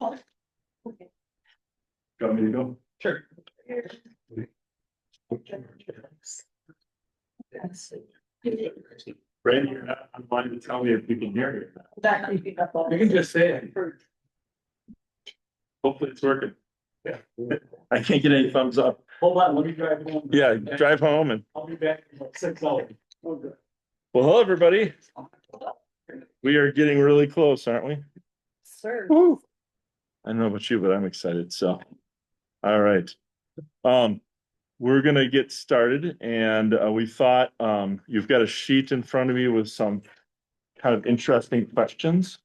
You want me to go? Sure. Brandon, you're not online to tell me if you can hear me. You can just say it. Hopefully it's working. Yeah. I can't get any thumbs up. Hold on, let me drive home. Yeah, drive home and, I'll be back in like 6 hours. well, hello, everybody. We are getting really close, aren't we? Sir. Woo. I don't know about you, but I'm excited, so. All right. We're gonna get started and we thought you've got a sheet in front of you with some kind of interesting questions.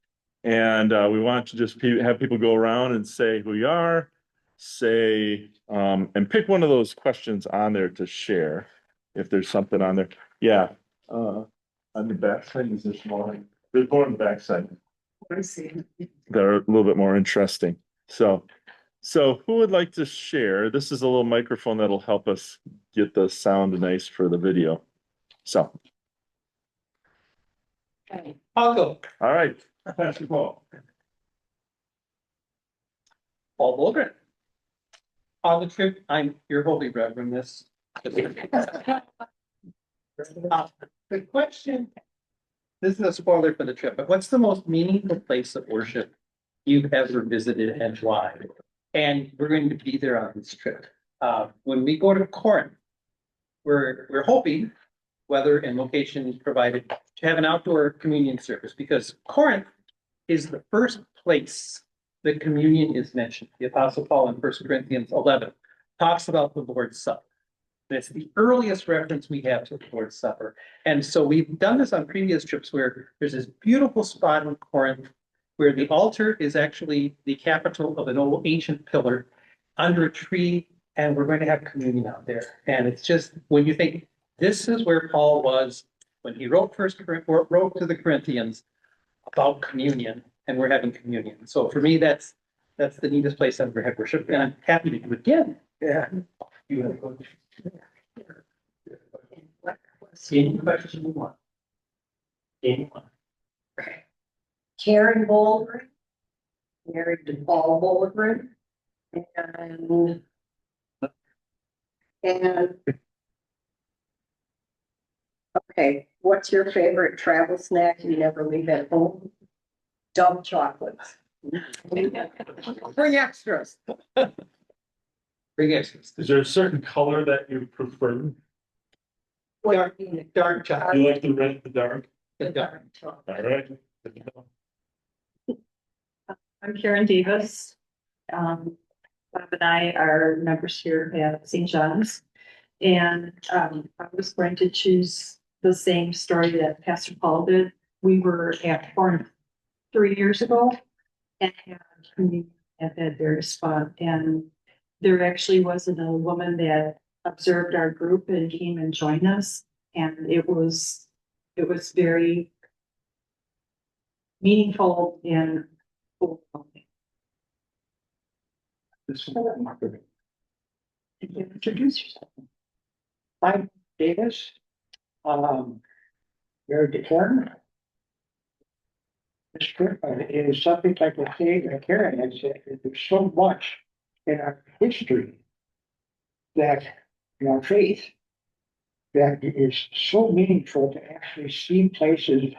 And we want to just have people go around and say who you are, say and pick one of those questions on there to share if there's something on there. Yeah. On the back side is this morning. There's more on the back side. I see. They're a little bit more interesting. So who would like to share? This is a little microphone that'll help us get the sound nice for the video. So, I'll go. all right, Pastor Paul. Paul Bolgren. On the trip, I'm your holy reverend, this. The question. This is a spoiler for the trip, but what's the most meaningful place of worship you've ever visited and why? And we're going to be there on this trip. When we go to Corinth, we're hoping weather and location provided to have an outdoor communion service because Corinth is the first place that communion is mentioned. The Apostle Paul in 1 Corinthians 11 talks about the Lord's Supper. It's the earliest reference we have to the Lord's Supper. And so we've done this on previous trips where there's this beautiful spot in Corinth where the altar is actually the capital of an old ancient pillar under a tree, and we're going to have communion out there. And it's just, when you think, this is where Paul was when he wrote wrote to the Corinthians about communion, and we're having communion. So for me, that's the neatest place I've ever had worship, and I'm happy to do it again. Yeah. You have a question? Any question you want? Anyone? Karen Baldwin, married to Paul Baldwin, and okay, what's your favorite travel snack you never leave at home? Dumb chocolates. Bring extras. Bring extras. Is there a certain color that you prefer? Dark chocolate. You like the red, the dark? Dark. All right. I'm Karen Davis. Bob and I are members here at St. John's. And I was going to choose the same story that Pastor Paul did. We were at Corinth 3 years ago and had communion at that very spot. And there actually wasn't a woman that observed our group and came and joined us. And it was very meaningful and introduce yourself. I'm Davis, married to Karen. This trip is something like I say, like Karen had said, there's so much in our history that, in our faith, that it is so meaningful to actually see places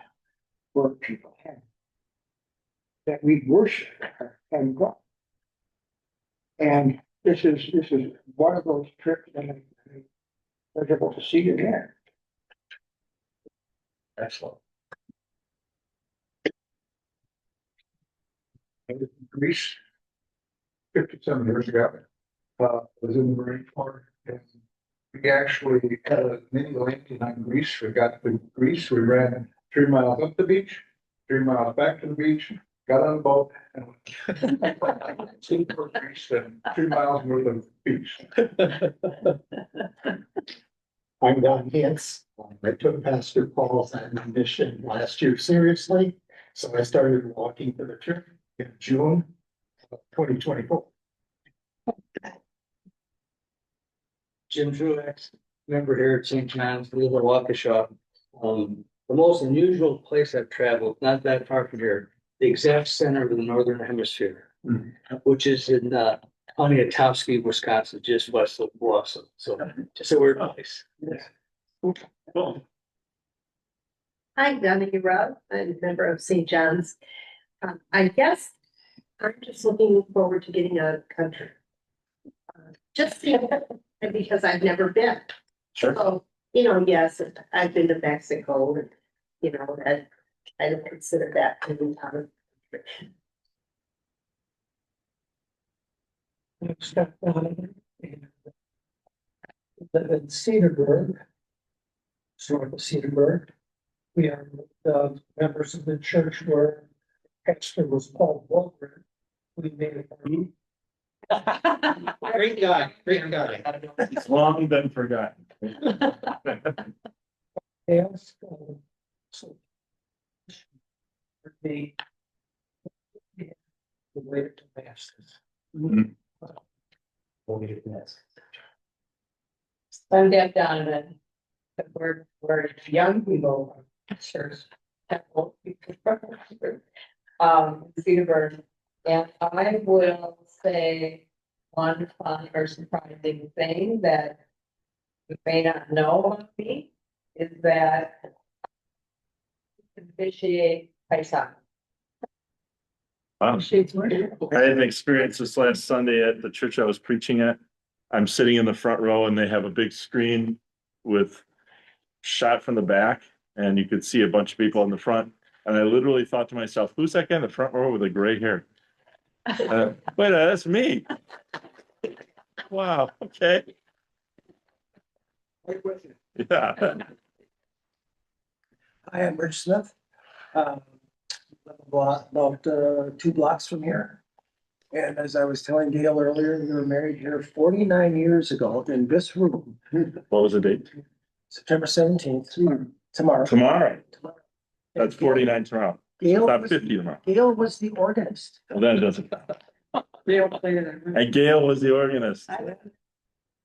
where people have, that we worship and God. And this is one of those trips that I'm able to see again. Excellent. Greece, 57 years ago, was in the Marine Corps, and we actually had a mini landing on Greece. We got to Greece, we ran 3 miles up the beach, 3 miles back to the beach, got on a boat, and to Greece, and 3 miles north of the beach. I'm Don Hintz. I took Pastor Paul's admonition last year seriously, so I started walking for the trip in June of 2024. Jim Truex, member here at St. John's, live in Waukesha. The most unusual place I've traveled, not that far from here, the exact center of the Northern Hemisphere. which is in Poniatowski, Wisconsin, just west of Blossom. So just a weird place. Cool. Hi, Donnie Rub, I'm a member of St. John's. I guess I'm just looking forward to getting out of the country. Just because I've never been. Sure. So, yes, I've been to Mexico and, that I don't consider that to be out of the country. Live in Cedarburg. Sort of Cedarburg. We are the members of the church where pastor was Paul Walker. We made it. Great guy, great guy. It's long been forgotten. Yes. So. The. The way to Damascus. Mhm. I'm Deb Donovan. We're young people, church. Cedarburg. And I will say one fun or surprising thing that you may not know about me is that I officiate Paisa. Wow. I had an experience this last Sunday at the church I was preaching at. I'm sitting in the front row and they have a big screen with shot from the back and you could see a bunch of people in the front. And I literally thought to myself, who's that guy in the front row with the gray hair? Wait, that's me. Wow, okay. Yeah. I am Rich Smith. About 2 blocks from here. And as I was telling Gail earlier, we were married here 49 years ago in this room, What was the date? September 17th, tomorrow. Tomorrow. That's 49 tomorrow. Gail Not was, 50 tomorrow. Gail was the organist. Well, that doesn't. And Gail was the organist.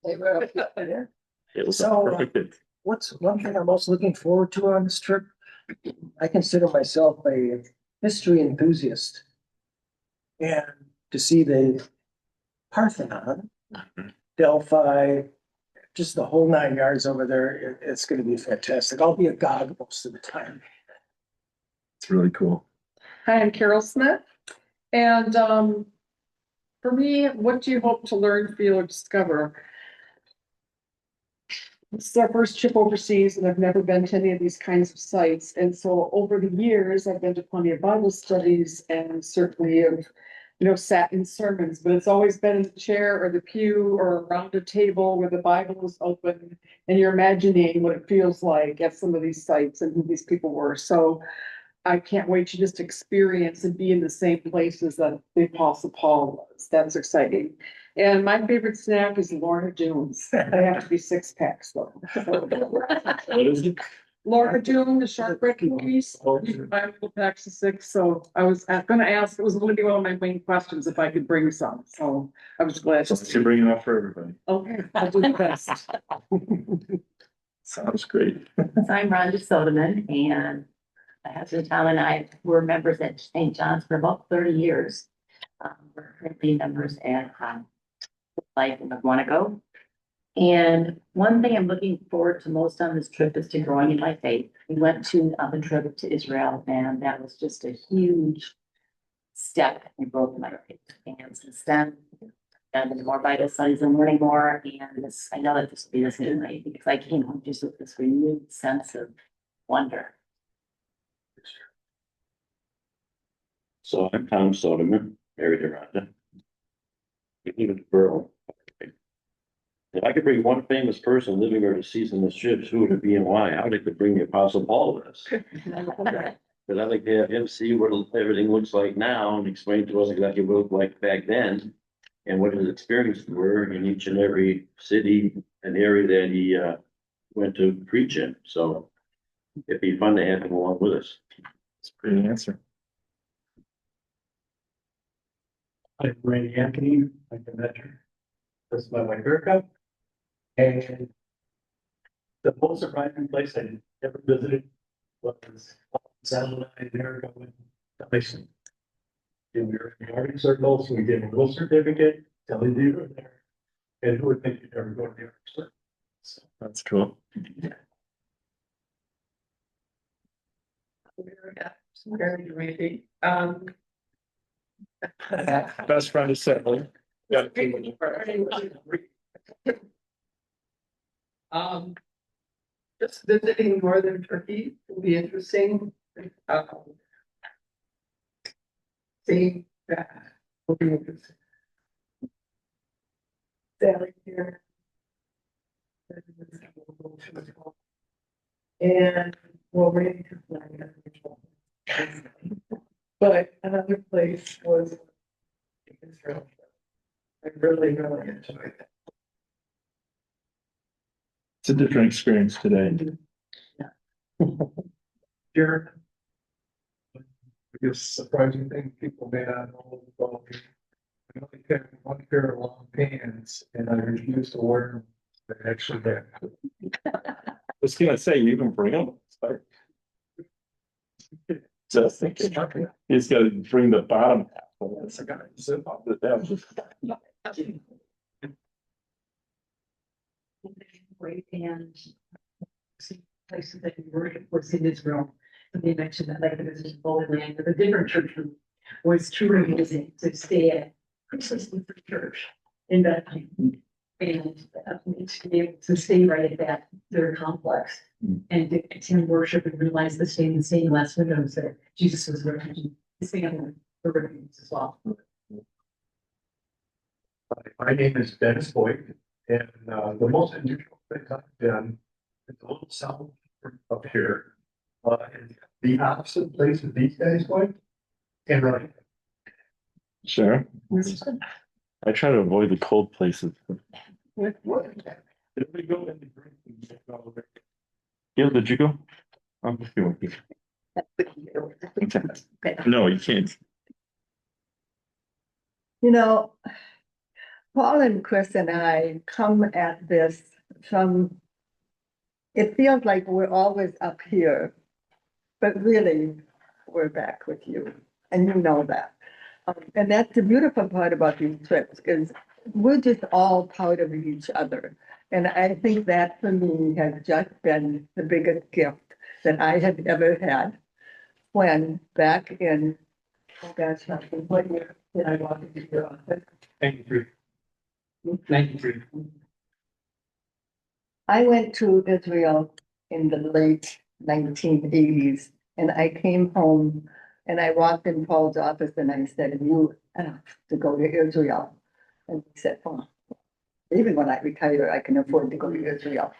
They were up there. It was a So, perfect day. What's one thing I'm most looking forward to on this trip? I consider myself a history enthusiast. And to see the Parthenon, Delphi, just the whole 9 yards over there, it's gonna be fantastic. I'll be agog most of the time. It's really cool. Hi, I'm Carol Smith. And for me, what do you hope to learn, feel, or discover? This is our first trip overseas and I've never been to any of these kinds of sites. And so over the years, I've been to plenty of Bible studies and certainly have, sat in sermons, but it's always been in the chair or the pew or around a table where the Bible is open and you're imagining what it feels like at some of these sites and who these people were. So I can't wait to just experience and be in the same places that the Apostle Paul was. That's exciting. And my favorite snack is Lorna Doones. They have to be 6 packs though. What is it? Lorna Doone, the shortbread cookies, you can buy little packs of 6. So I was gonna ask, it was going to be one of my main questions if I could bring some. So I was glad. So you're bringing it up for everybody. Okay, I'll do the best. Sounds great. So I'm Rhonda Sodeman and my husband Tom and I were members at St. John's for about 30 years. We're currently members at Life in McWanago. And one thing I'm looking forward to most on this trip is to growing in my faith. We went to the trip to Israel and that was just a huge step in growth in my faith. And since then, I've been to more Bible studies and learning more. And I know that this will be the same way because I came home just with this renewed sense of wonder. So I'm Tom Soderman, married to Rhonda. Even Burl. If I could bring one famous person living or deceased in the ships, who would it be and why? I would like to bring the Apostle Paul to this. But I'd like to have him see what everything looks like now and explain to us exactly what it looked like back then. And what his experiences were in each and every city and area that he went to preach in. So it'd be fun to have him along with us. It's a great answer. I'm Randy Anthony, I'm the mentor. This is my wife Erica. And the most surprising place I ever visited was San Luis, Erica, with Dyson. in your garden circles, we did a little certificate, telling you were there. And who would think you'd ever go to the art circle? So, That's cool. Very great. Best friend is Sally. Yeah. Um, just visiting northern Turkey will be interesting. Um, Seeing that will be interesting. Sailing here. And we're ready to fly. But another place was Israel. I really, really enjoyed that. It's a different experience today. Sure. Biggest surprising thing people may not know about me. I only have one pair of long pants and I refuse to wear them. They're actually there. I was gonna say, you can bring them. Just thinking, he's gotta bring the bottom half. That's a guy, zip up the down. Great, and see places that you were, was in Israel. And they mentioned that like it was just Holy Land, but the different church was truly amazing to stay at Christmas Lutheran Church in Bethlehem. And to be able to stay right at that, their complex and to attend worship and realize the same last windows that Jesus was representing his family, the refugees as well. my name is Dennis Boyd, and the most unusual thing I've done is a little south up here. And the opposite place that these guys went, and right. Sure. I try to avoid the cold places. Did we go in the drink? Gail, did you go? Oh, you won't be. No, you can't. You know, Paul and Chris and I come at this from, it feels like we're always up here, but really, we're back with you, and you know that. And that's the beautiful part about these trips, is we're just all part of each other. And I think that for me has just been the biggest gift that I have ever had. When back in, oh gosh, what year did I walk into your office? 93. I went to Israel in the late 1980s, and I came home and I walked in Paul's office and I said, you have to go to Israel. And he said, well, even when I retire, I can afford to go to Israel.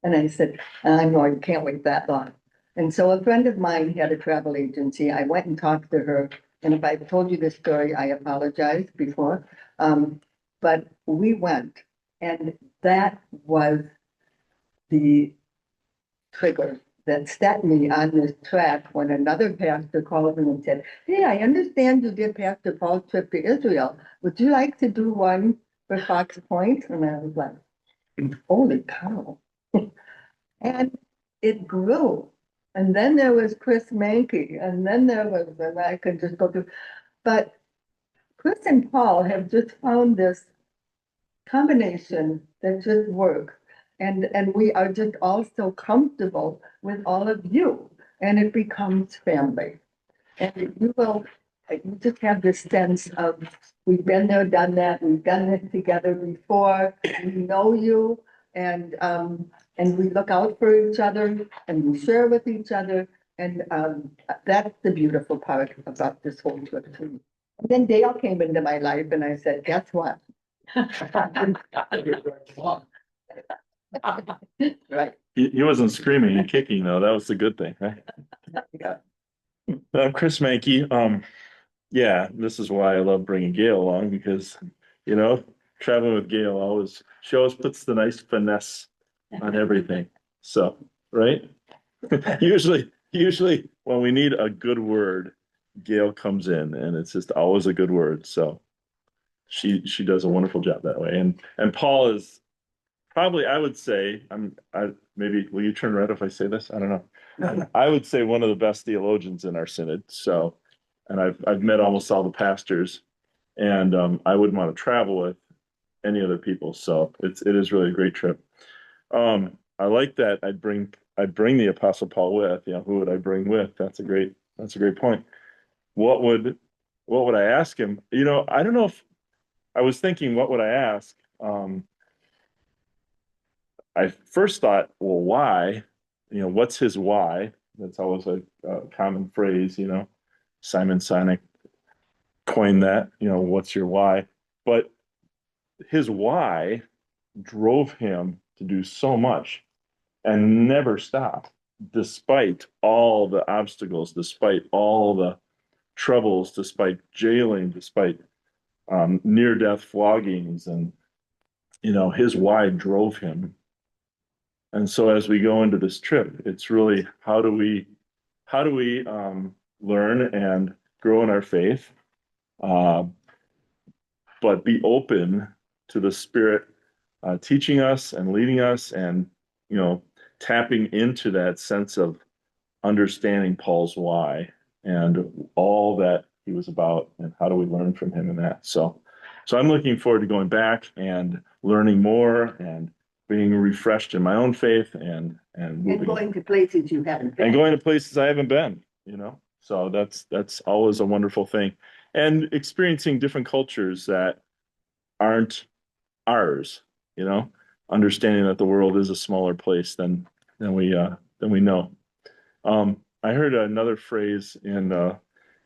And I said, I know you can't wait that long. And so a friend of mine had a travel agency. I went and talked to her. And if I've told you this story, I apologize before. But we went, and that was the trigger that set me on this track when another pastor called me and said, hey, I understand you did Pastor Paul's trip to Israel. Would you like to do one for Fox Point? And I was like, holy cow. And it grew. And then there was Chris Mankey, and then there was, and I could just go through. But Chris and Paul have just found this combination that just works. And we are just all so comfortable with all of you, and it becomes family. And you just have this sense of, we've been there, done that, we've done it together before, we know you, and we look out for each other, and we share with each other, and that's the beautiful part about this whole trip too. And then Dale came into my life, and I said, guess what? Right. He wasn't screaming and kicking though. That was the good thing, right? Yeah. Chris Mankey, yeah, this is why I love bringing Gail along because, you know, traveling with Gail she always puts the nice finesse on everything. So, right? Usually when we need a good word, Gail comes in and it's just always a good word. So she does a wonderful job that way. And Paul is probably, I would say, maybe, will you turn red if I say this? I don't know. I would say one of the best theologians in our synod. So and I've met almost all the pastors, and I wouldn't want to travel with any other people. So it is really a great trip. I like that. I'd bring the Apostle Paul with. You know, who would I bring with? That's a great point. What would I ask him? You know, I don't know if I was thinking, what would I ask? I first thought, well, why? You know, what's his why? That's always a common phrase, you know. Simon Sinek coined that, you know, what's your why? But his why drove him to do so much and never stop, despite all the obstacles, despite all the troubles, despite jailing, despite near-death floggings, and you know, his why drove him. And so as we go into this trip, it's really how do we learn and grow in our faith, but be open to the Spirit teaching us and leading us, and you know, tapping into that sense of understanding Paul's why and all that he was about, and how do we learn from him in that. So I'm looking forward to going back and learning more and being refreshed in my own faith, and going to places you haven't been. and going to places I haven't been, you know. So that's always a wonderful thing, and experiencing different cultures that aren't ours, you know, understanding that the world is a smaller place than we know. I heard another phrase in a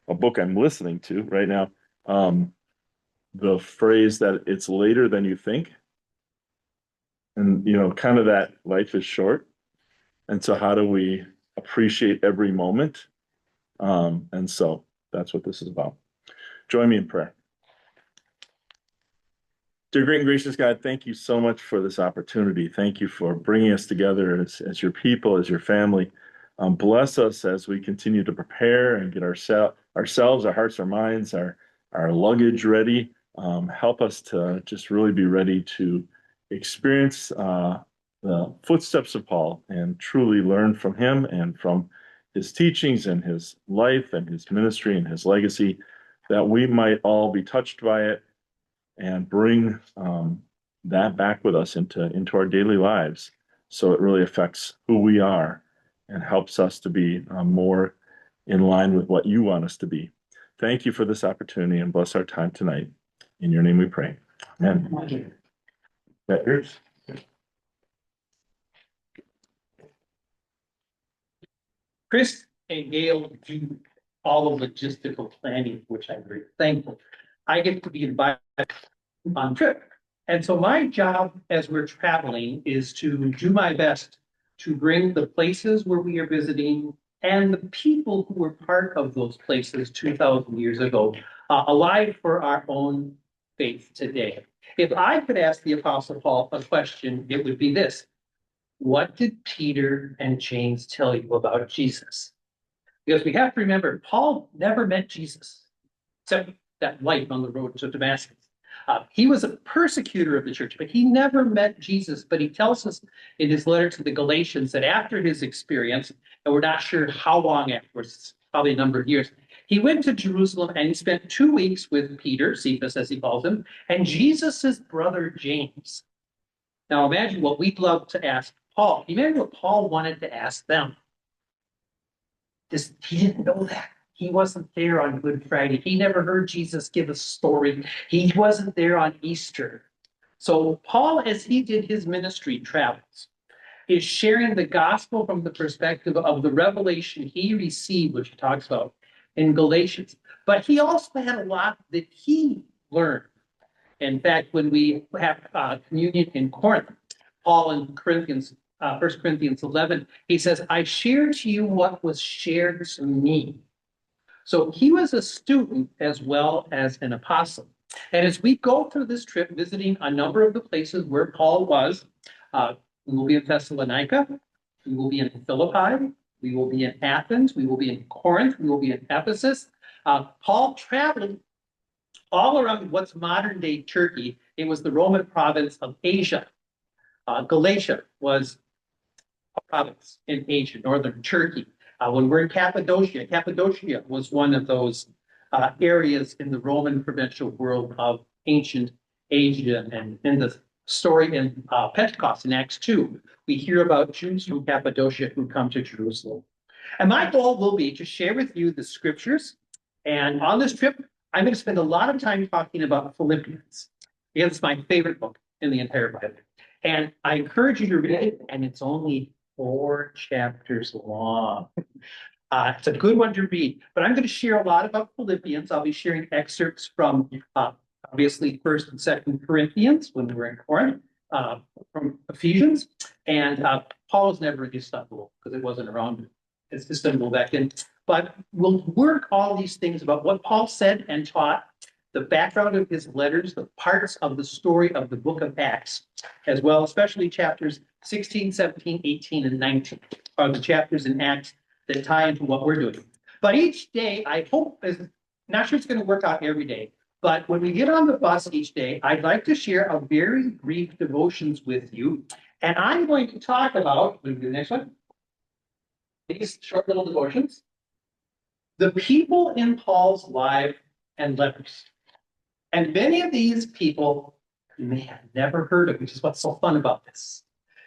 book I'm listening to right now. The phrase that it's later than you think. And, you know, kind of that life is short. And so how do we appreciate every moment? And so that's what this is about. Join me in prayer. Dear great and gracious God, thank you so much for this opportunity. Thank you for bringing us together as your people, as your family. Bless us as we continue to prepare and get ourselves, our hearts, our minds, our luggage ready. Help us to just really be ready to experience the footsteps of Paul and truly learn from him and from his teachings and his life and his ministry and his legacy, that we might all be touched by it and bring that back with us into our daily lives, so it really affects who we are and helps us to be more in line with what you want us to be. Thank you for this opportunity, and bless our time tonight. In your name we pray. Amen. That yours? Chris and Gail do all the logistical planning, which I'm very thankful. I get to be invited on trip. And so my job as we're traveling is to do my best to bring the places where we are visiting and the people who were part of those places 2,000 years ago alive for our own faith today. If I could ask the Apostle Paul a question, it would be this: what did Peter and James tell you about Jesus? Because we have to remember, Paul never met Jesus, except that light on the road to Damascus. He was a persecutor of the church, but he never met Jesus. But he tells us in his letter to the Galatians that after his experience, and we're not sure how long afterwards, probably a number of years, he went to Jerusalem and he spent 2 weeks with Peter, Cephas as he calls him, and Jesus's brother James. Now imagine what we'd love to ask Paul. Imagine what Paul wanted to ask them. He didn't know that. He wasn't there on Good Friday. He never heard Jesus give a story. He wasn't there on Easter. So Paul, as he did his ministry travels, is sharing the gospel from the perspective of the revelation he received, which he talks about in Galatians. But he also had a lot that he learned. In fact, when we have communion in Corinth, Paul in Corinthians, 1 Corinthians 11, he says, I share to you what was shared to me. So he was a student as well as an apostle. And as we go through this trip, visiting a number of the places where Paul was, we will be in Thessalonica, we will be in Philippi, we will be in Athens, we will be in Corinth, we will be in Ephesus. Paul traveled all around what's modern day Turkey. It was the Roman province of Asia. Galatia was a province in Asia, northern Turkey. When we're in Cappadocia, Cappadocia was one of those areas in the Roman provincial world of ancient Asia. And in the story in Pentecost in Acts 2, we hear about Jews from Cappadocia who come to Jerusalem. And my goal will be to share with you the scriptures. And on this trip, I'm going to spend a lot of time talking about Philippians, because it's my favorite book in the entire Bible. And I encourage you to read it, and it's only 4 chapters long. It's a good one to read, but I'm going to share a lot about Philippians. I'll be sharing excerpts from obviously 1st and 2nd Corinthians when we were in Corinth, from Ephesians, and Paul was never in Istanbul because it wasn't around Istanbul back then. But we'll work all these things about what Paul said and taught, the background of his letters, the parts of the story of the book of Acts, as well, especially chapters 16, 17, 18, and 19 are the chapters in Acts that tie into what we're doing. But each day, I hope, not sure it's going to work out every day, but when we get on the bus each day, I'd like to share a very brief devotions with you. And I'm going to talk about, the next one, these short little devotions, the people in Paul's life and letters. And many of these people you may have never heard of, which is what's so fun about this.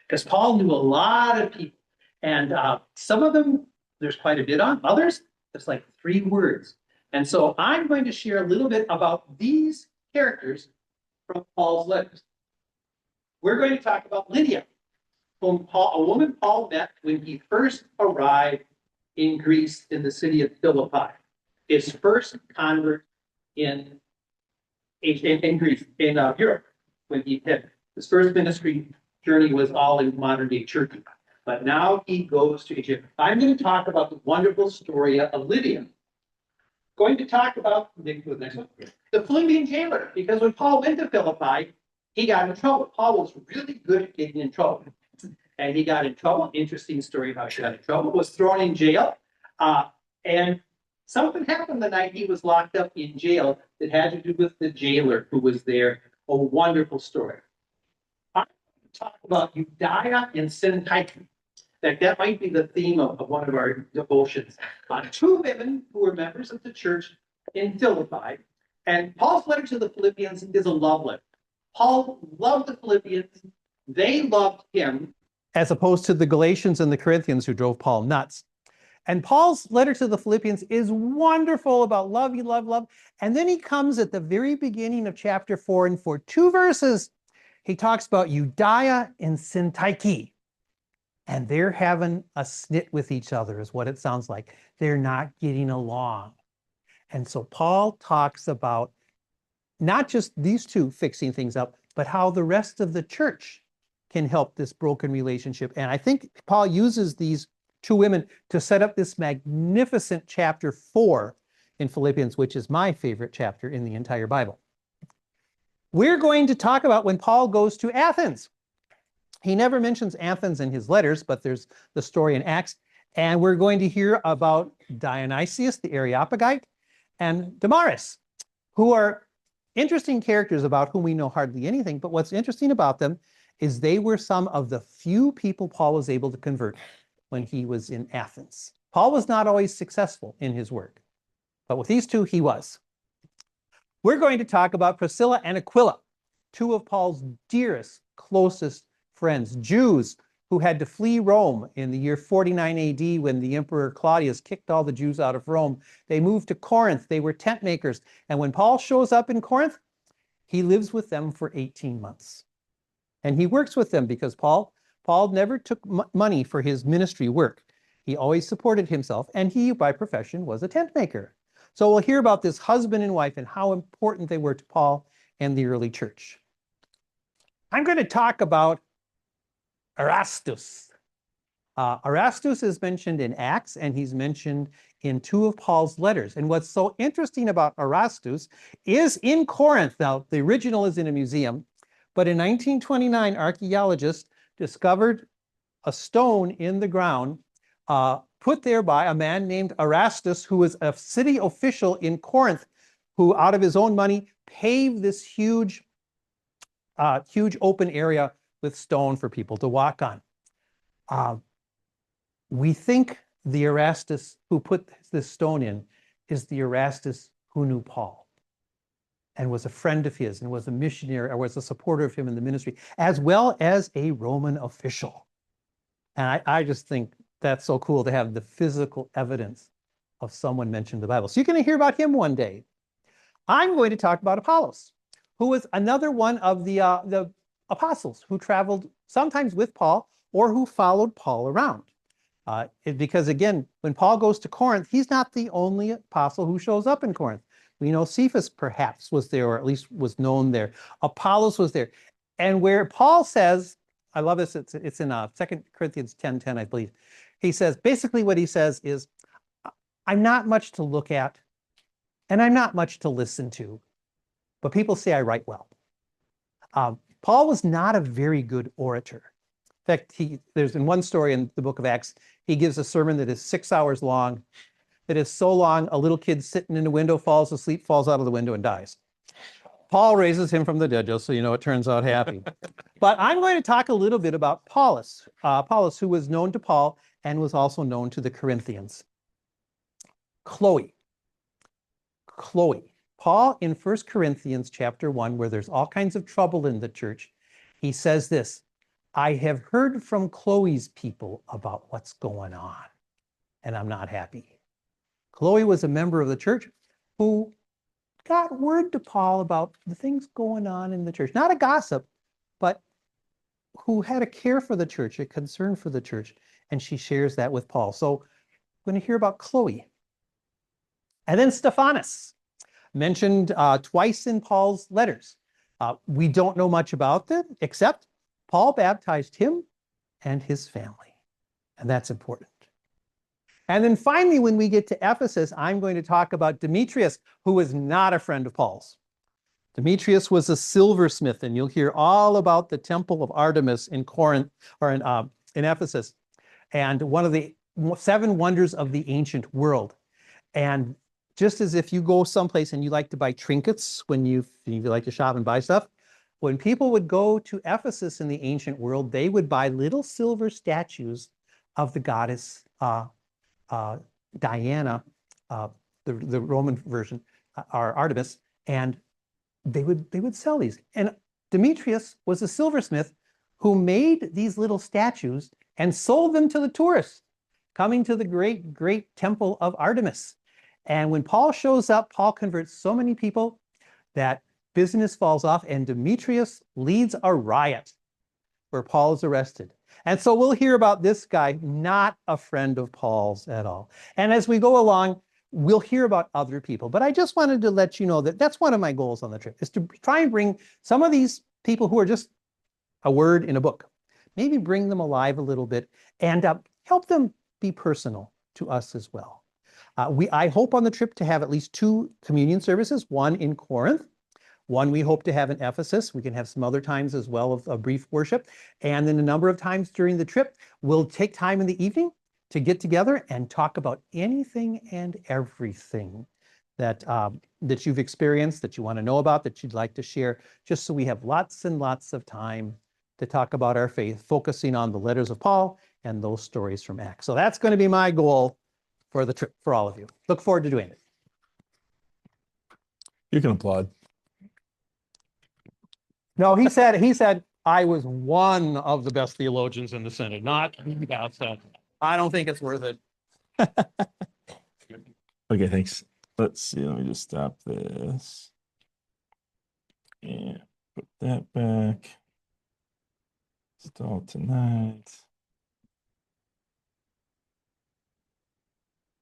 Because Paul knew a lot of people, and some of them there's quite a bit on, others it's like 3 words. And so I'm going to share a little bit about these characters from Paul's letters. We're going to talk about Lydia, whom a woman Paul met when he first arrived in Greece in the city of Philippi. His first convert in Greece, in Europe, when he had his first ministry journey was all in modern day Turkey. But now he goes to Egypt. I'm going to talk about the wonderful story of Lydia. Going to talk about the next one, the Philippian jailer, because when Paul went to Philippi, he got in trouble. Paul was really good at getting in trouble. And he got in trouble. Interesting story how he got in trouble. Was thrown in jail. And something happened the night he was locked up in jail that had to do with the jailer who was there. A wonderful story. I'm going to talk about Euodia and Syntyche. That might be the theme of one of our devotions. 2 women who were members of the church in Philippi. And Paul's letter to the Philippians is a love letter. Paul loved the Philippians. They loved him. As opposed to the Galatians and the Corinthians who drove Paul nuts. And Paul's letter to the Philippians is wonderful about love, you love, love. And then he comes at the very beginning of chapter 4, and for 2 verses, he talks about Euodia and Syntyche. And they're having a snit with each other is what it sounds like. They're not getting along. And so Paul talks about not just these 2 fixing things up, but how the rest of the church can help this broken relationship. And I think Paul uses these 2 women to set up this magnificent chapter 4 in Philippians, which is my favorite chapter in the entire Bible. We're going to talk about when Paul goes to Athens. He never mentions Athens in his letters, but there's the story in Acts. And we're going to hear about Dionysius, the Areopagite, and Damaris, who are interesting characters about whom we know hardly anything. But what's interesting about them is they were some of the few people Paul was able to convert when he was in Athens. Paul was not always successful in his work, but with these 2, he was. We're going to talk about Priscilla and Aquila, 2 of Paul's dearest, closest friends, Jews who had to flee Rome in the year 49 AD when the Emperor Claudius kicked all the Jews out of Rome. They moved to Corinth. They were tent makers. And when Paul shows up in Corinth, he lives with them for 18 months. And he works with them because Paul never took money for his ministry work. He always supported himself, and he, by profession, was a tent maker. So we'll hear about this husband and wife and how important they were to Paul and the early church. I'm going to talk about Erastus. Erastus is mentioned in Acts, and he's mentioned in 2 of Paul's letters. And what's so interesting about Erastus is in Corinth. Now, the original is in a museum, but in 1929, archaeologists discovered a stone in the ground put there by a man named Erastus, who was a city official in Corinth, who out of his own money paved this huge open area with stone for people to walk on. We think the Erastus who put this stone in is the Erastus who knew Paul and was a friend of his and was a missionary or was a supporter of him in the ministry, as well as a Roman official. And I just think that's so cool to have the physical evidence of someone mentioned in the Bible. So you're going to hear about him one day. I'm going to talk about Apollos, who was another one of the apostles who traveled sometimes with Paul or who followed Paul around. Because again, when Paul goes to Corinth, he's not the only apostle who shows up in Corinth. We know Cephas perhaps was there, or at least was known there. Apollos was there. And where Paul says, I love this, it's in 2 Corinthians 10:10, I believe. He says, basically what he says is, I'm not much to look at, and I'm not much to listen to, but people say I write well. Paul was not a very good orator. In fact, there's in one story in the book of Acts, he gives a sermon that is 6 hours long, that is so long, a little kid sitting in a window falls asleep, falls out of the window and dies. Paul raises him from the dead, just so you know it turns out happy. But I'm going to talk a little bit about Apollos, who was known to Paul and was also known to the Corinthians. Chloe. Paul in 1 Corinthians chapter 1, where there's all kinds of trouble in the church, he says this, I have heard from Chloe's people about what's going on, and I'm not happy. Chloe was a member of the church who got word to Paul about the things going on in the church. Not a gossip, but who had a care for the church, a concern for the church, and she shares that with Paul. So we're going to hear about Chloe. And then Stephanas, mentioned twice in Paul's letters. We don't know much about them, except Paul baptized him and his family. And that's important. And then finally, when we get to Ephesus, I'm going to talk about Demetrius, who was not a friend of Paul's. Demetrius was a silversmith, and you'll hear all about the temple of Artemis in Corinth, or in Ephesus, and one of the 7 wonders of the ancient world. And just as if you go someplace and you like to buy trinkets when you like to shop and buy stuff, when people would go to Ephesus in the ancient world, they would buy little silver statues of the goddess Diana, the Roman version, or Artemis, and they would sell these. And Demetrius was a silversmith who made these little statues and sold them to the tourists coming to the great temple of Artemis. And when Paul shows up, Paul converts so many people that business falls off, and Demetrius leads a riot where Paul is arrested. And so we'll hear about this guy, not a friend of Paul's at all. And as we go along, we'll hear about other people. But I just wanted to let you know that that's one of my goals on the trip, is to try and bring some of these people who are just a word in a book, maybe bring them alive a little bit and help them be personal to us as well. I hope on the trip to have at least 2 communion services, one in Corinth, one we hope to have in Ephesus. We can have some other times as well of a brief worship. And then a number of times during the trip, we'll take time in the evening to get together and talk about anything and everything that, that you've experienced, that you want to know about, that you'd like to share, just so we have lots and lots of time to talk about our faith, focusing on the letters of Paul and those stories from Acts. So that's going to be my goal for the trip for all of you. Look forward to doing it. You can applaud. No, he said I was one of the best theologians in the Synod, not the outside. I don't think it's worth it. Okay, thanks. Let's see. Let me just stop this. And put that back. Install tonight.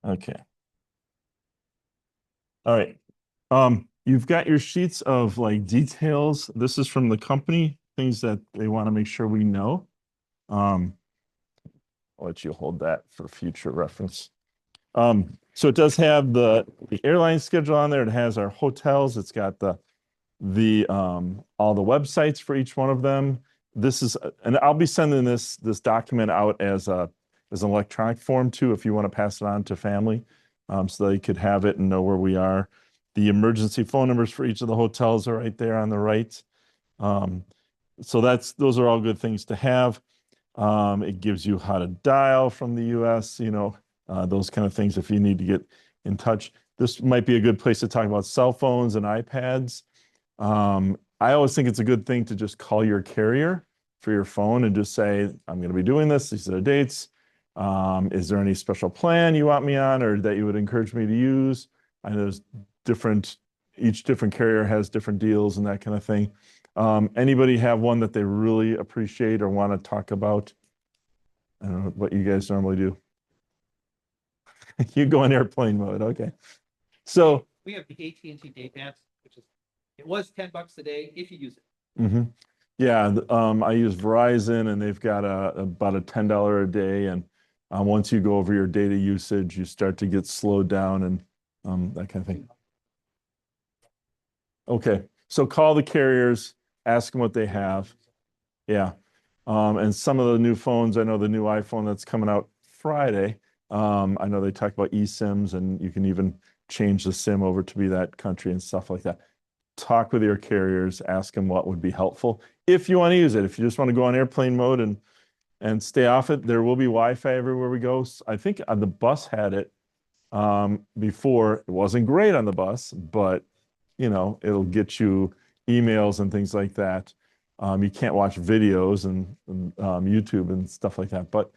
Okay. All right. You've got your sheets of like details. This is from the company, things that they want to make sure we know. I'll let you hold that for future reference. So it does have the airline schedule on there. It has our hotels. It's got the all the websites for each one of them. This is, and I'll be sending this document out as an electronic form too, if you want to pass it on to family, so they could have it and know where we are. The emergency phone numbers for each of the hotels are right there on the right. So those are all good things to have. It gives you how to dial from the US, those kind of things if you need to get in touch. This might be a good place to talk about cell phones and iPads. I always think it's a good thing to just call your carrier for your phone and just say, I'm going to be doing this. These are the dates. Is there any special plan you want me on or that you would encourage me to use? I know there's each different carrier has different deals and that kind of thing. Anybody have one that they really appreciate or want to talk about? I don't know what you guys normally do. You go in airplane mode. Okay. So, We have the AT&T Day Pass, which is, it was $10 a day if you use it. yeah, I use Verizon and they've got about a $10 a day. And once you go over your data usage, you start to get slowed down and that kind of thing. Okay. So call the carriers, ask them what they have. Yeah. And some of the new phones, I know the new iPhone that's coming out Friday. I know they talk about eSIMs and you can even change the SIM over to be that country and stuff like that. Talk with your carriers, ask them what would be helpful. If you want to use it, if you just want to go on airplane mode and stay off it, there will be Wi-Fi everywhere we go. I think on the bus had it before. It wasn't great on the bus, but it'll get you emails and things like that. You can't watch videos and YouTube and stuff like that, but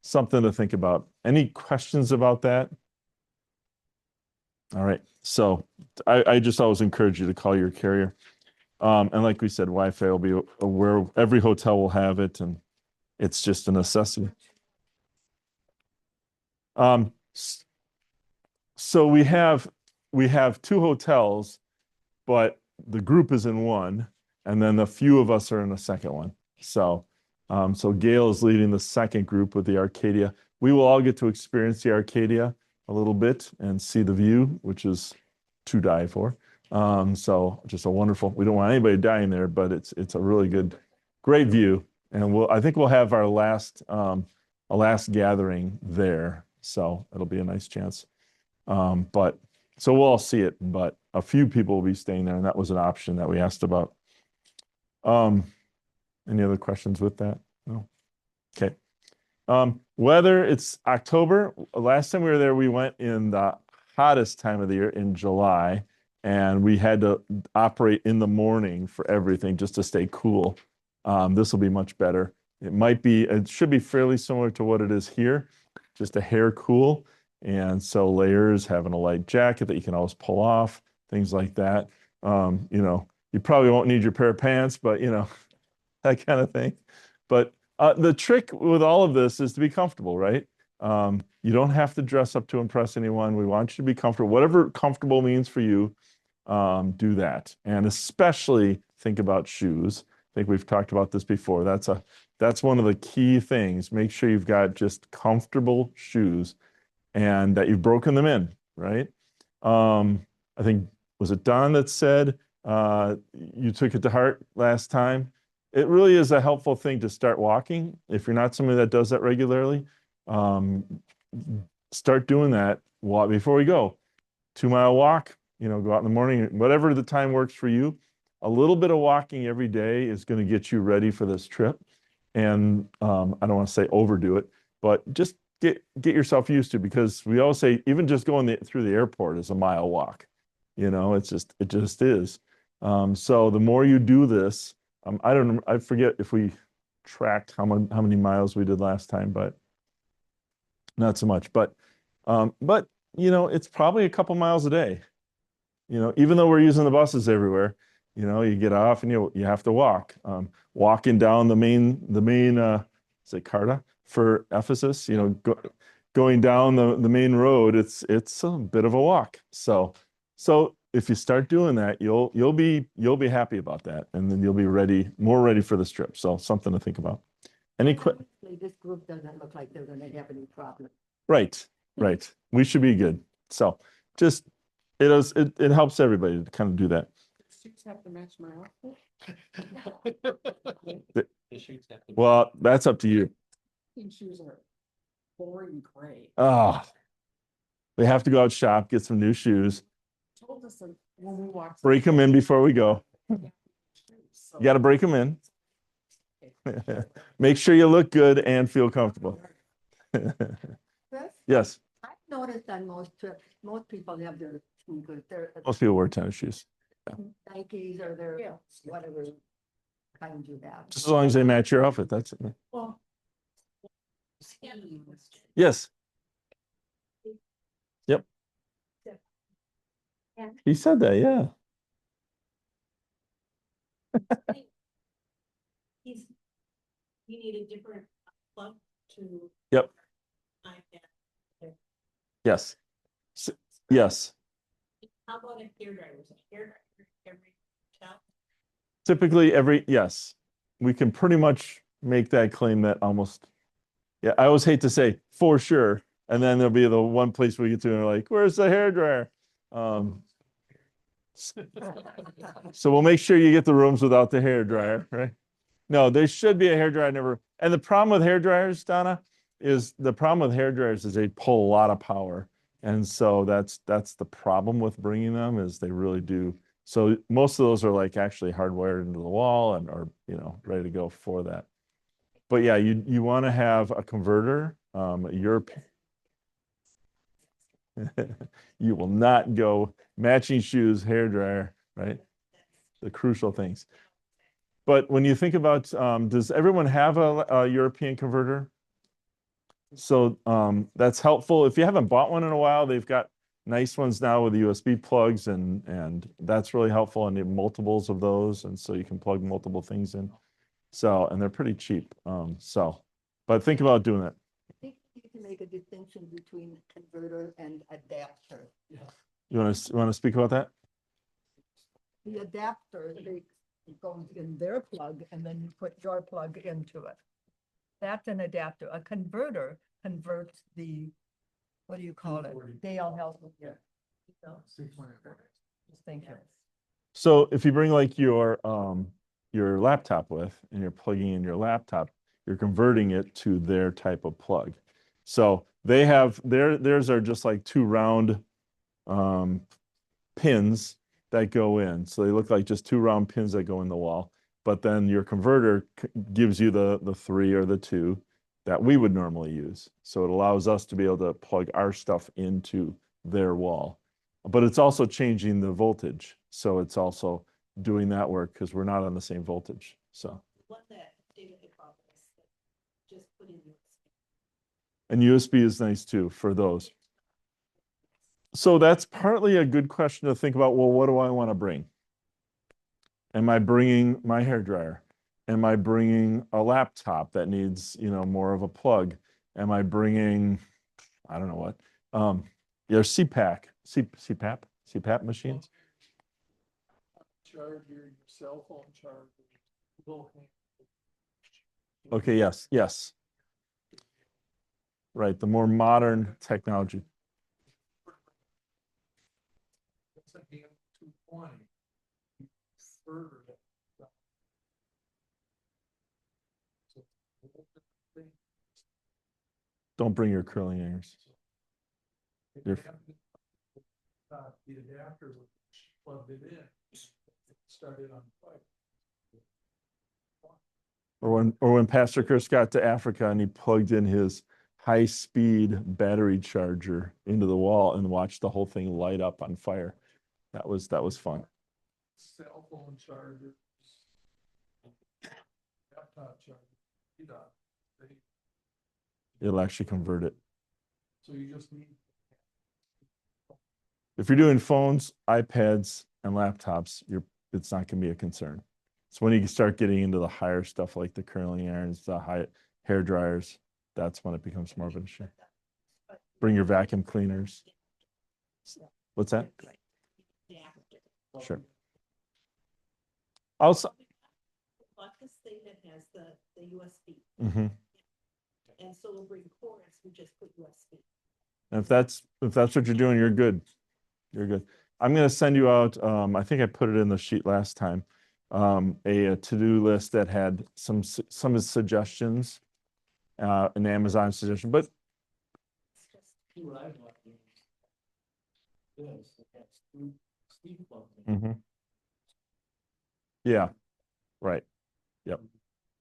something to think about. Any questions about that? All right. So I just always encourage you to call your carrier. And like we said, Wi-Fi will be where every hotel will have it, and it's just a necessity. So we have 2 hotels, but the group is in one, and then a few of us are in the second one. So Gail is leading the second group with the Arcadia. We will all get to experience the Arcadia a little bit and see the view, which is to die for. So just a wonderful, we don't want anybody dying there, but it's a really great view. And I think we'll have our last gathering there. So it'll be a nice chance. So we'll all see it, but a few people will be staying there, and that was an option that we asked about. Any other questions with that? No. Okay. Weather, it's October. Last time we were there, we went in the hottest time of the year in July, and we had to operate in the morning for everything just to stay cool. This will be much better. It should be fairly similar to what it is here, just a hair cool. And so layers, having a light jacket that you can always pull off, things like that. You probably won't need your pair of pants, but that kind of thing. But the trick with all of this is to be comfortable, right? You don't have to dress up to impress anyone. We want you to be comfortable. Whatever comfortable means for you, do that. And especially think about shoes. I think we've talked about this before. That's one of the key things. Make sure you've got just comfortable shoes and that you've broken them in, right? I think, was it Don that said you took it to heart last time? It really is a helpful thing to start walking. If you're not somebody that does that regularly, start doing that before we go. 2-mile walk, go out in the morning, whatever the time works for you. A little bit of walking every day is going to get you ready for this trip. And I don't want to say overdo it, but just get yourself used to, because we always say even just going through the airport is a mile walk. It just is. So the more you do this, I forget if we tracked how many miles we did last time, but not so much. But it's probably a couple miles a day. Even though we're using the buses everywhere, you get off and you have to walk. Walking down the main is it Carta for Ephesus? Going down the main road, it's a bit of a walk. So if you start doing that, you'll be happy about that, and then you'll be more ready for this trip. So something to think about. This group doesn't look like they're gonna have any problem. Right. We should be good. So just it helps everybody to kind of do that. Shoes have to match my outfit. Well, that's up to you. These shoes are boring gray. We have to go out shop, get some new shoes. Told us when we walked. Break them in before we go. You got to break them in. Make sure you look good and feel comfortable. Yes. I noticed on most trips, most people have their sneakers, their Most people wear tennis shoes, Nikes or their whatever kind you have. just as long as they match your outfit, that's it. Well. Yes. Yep. Yeah. He said that, yeah. You need a different plug to. Yep. iPad. Yes. Yes. How about a hairdryer? Is a hairdryer every top? Typically yes, we can pretty much make that claim that almost, yeah, I always hate to say for sure. And then there'll be the one place we get to and we're like, where's the hairdryer? So we'll make sure you get the rooms without the hairdryer, right? No, there should be a hairdryer never. And the problem with hairdryers, Donna, is the problem with hairdryers is they pull a lot of power. And so that's the problem with bringing them is they really do. So most of those are like actually hardwired into the wall and are, you know, ready to go for that. But yeah, you want to have a converter, you will not go matching shoes, hairdryer, right? The crucial things. But when you think about, does everyone have a European converter? So that's helpful. If you haven't bought one in a while, they've got nice ones now with USB plugs and that's really helpful and multiples of those. And so you can plug multiple things in. So, and they're pretty cheap. But think about doing it. I think you can make a distinction between converter and adapter. You want to speak about that? The adapter, they goes in their plug and then you put your plug into it. That's an adapter. A converter converts the, what do you call it? Dale help with your. Thank you. So if you bring like your laptop with and you're plugging in your laptop, you're converting it to their type of plug. So they have theirs are just like two round pins that go in. So they look like just two round pins that go in the wall. But then your converter gives you the 3 or the 2 that we would normally use. So it allows us to be able to plug our stuff into their wall. But it's also changing the voltage. So it's also doing that work because we're not on the same voltage. So. One that David had bought us, that just put in USB. And USB is nice too for those. So that's partly a good question to think about. Well, what do I want to bring? Am I bringing my hairdryer? Am I bringing a laptop that needs, you know, more of a plug? Am I bringing, I don't know what, your CPAP machines? Charge your cell phone charger. Okay, yes. Right, the more modern technology. It's a DM220. Don't bring your curling irons. The adapter was plugged it in. It started on fire. Or when Pastor Chris got to Africa and he plugged in his high-speed battery charger into the wall and watched the whole thing light up on fire. That was fun. Cell phone chargers, laptop chargers, It'll actually convert it. so you just need. If you're doing phones, iPads, and laptops, it's not going to be a concern. So when you start getting into the higher stuff like the curling irons, the high hair dryers, that's when it becomes more of an issue. Bring your vacuum cleaners. What's that? Sure. Also. Bought this thing that has the USB. Mm-hmm. And so we'll bring cords, we just put USB. If that's what you're doing, you're good. You're good. I'm going to send you out, I think I put it in the sheet last time, a to-do list that had some suggestions, an Amazon suggestion, but mm-hmm. Yeah, right. Yep.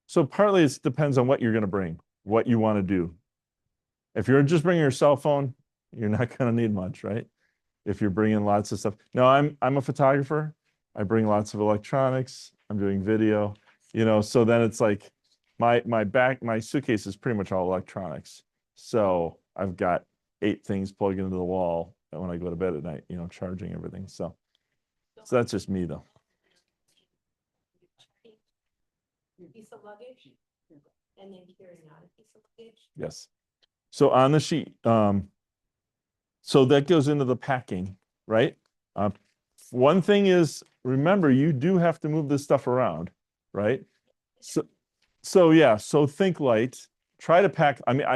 So partly it depends on what you're going to bring, what you want to do. If you're just bringing your cell phone, You're not gonna need much, right? If you're bringing lots of stuff. No, I'm a photographer. I bring lots of electronics. I'm doing video, so then it's like my suitcase is pretty much all electronics. So I've got 8 things plugged into the wall when I go to bed at night, charging everything. So that's just me though. Piece of luggage and then carrying out a piece of luggage. Yes. So on the sheet, so that goes into the packing, right? One thing is, remember, you do have to move this stuff around, right? So yeah, so think light. Try to pack. I mean,